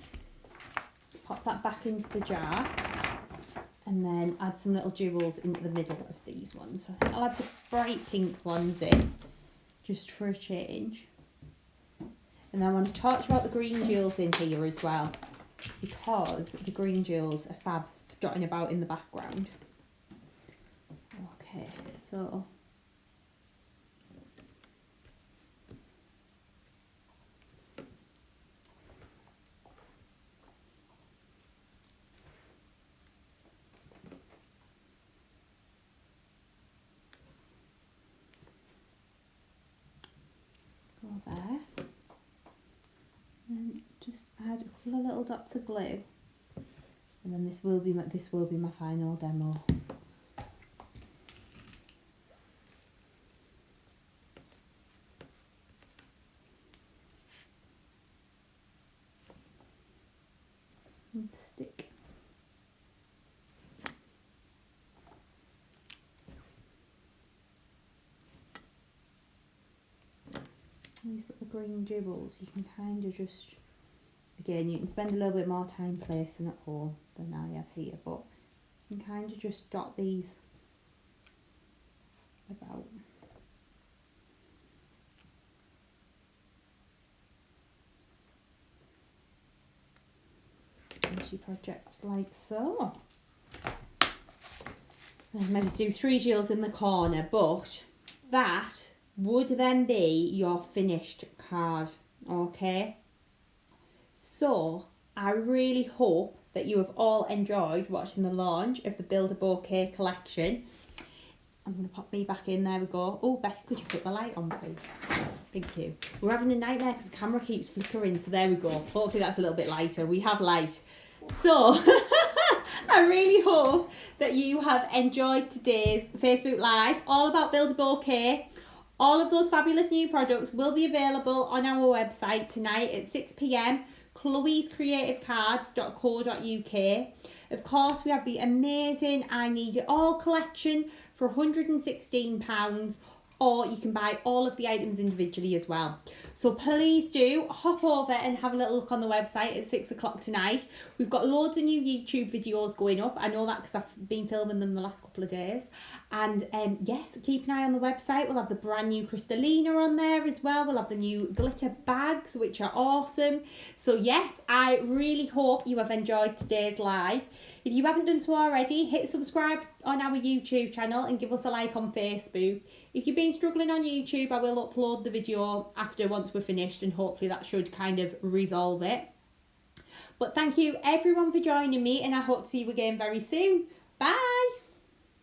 pop that back into the jar, and then add some little jewels into the middle of these ones. So I think I'll add the bright pink ones in, just for a change. And I want to talk about the green jewels in here as well, because the green jewels are fab for dotting about in the background. Okay, so there, and just add a couple of little dots of glue, and then this will be my final demo. And stick. These little green dribbles, you can kind of just, again, you can spend a little bit more time placing at home than I have here, but you can kind of just dot these about. Into your projects like so. Then maybe do 3 jewels in the corner, but that would then be your finished card, okay? So I really hope that you have all enjoyed watching the launch of the Build a Bouquet collection. I'm going to pop me back in, there we go. Oh, Becky, could you put the light on, please? Thank you. We're having a nightmare because the camera keeps flickering, so there we go. Hopefully that's a little bit lighter. We have light. So, I really hope that you have enjoyed today's Facebook Live, all about Build a Bouquet. All of those fabulous new products will be available on our website tonight at 6 p.m, chloescreativecards.co.uk. Of course, we have the amazing I Need It All collection for £116, or you can buy all of the items individually as well. So please do hop over and have a little look on the website at 6 o'clock tonight. We've got loads of new YouTube videos going up. I know that because I've been filming them the last couple of days. And yes, keep an eye on the website. We'll have the brand new Crystallina on there as well. We'll have the new glitter bags, which are awesome. So yes, I really hope you have enjoyed today's live. If you haven't done so already, hit subscribe on our YouTube channel and give us a like on Facebook. If you've been struggling on YouTube, I will upload the video after once we're finished, and hopefully that should kind of resolve it. But thank you everyone for joining me, and I hope to see you again very soon. Bye!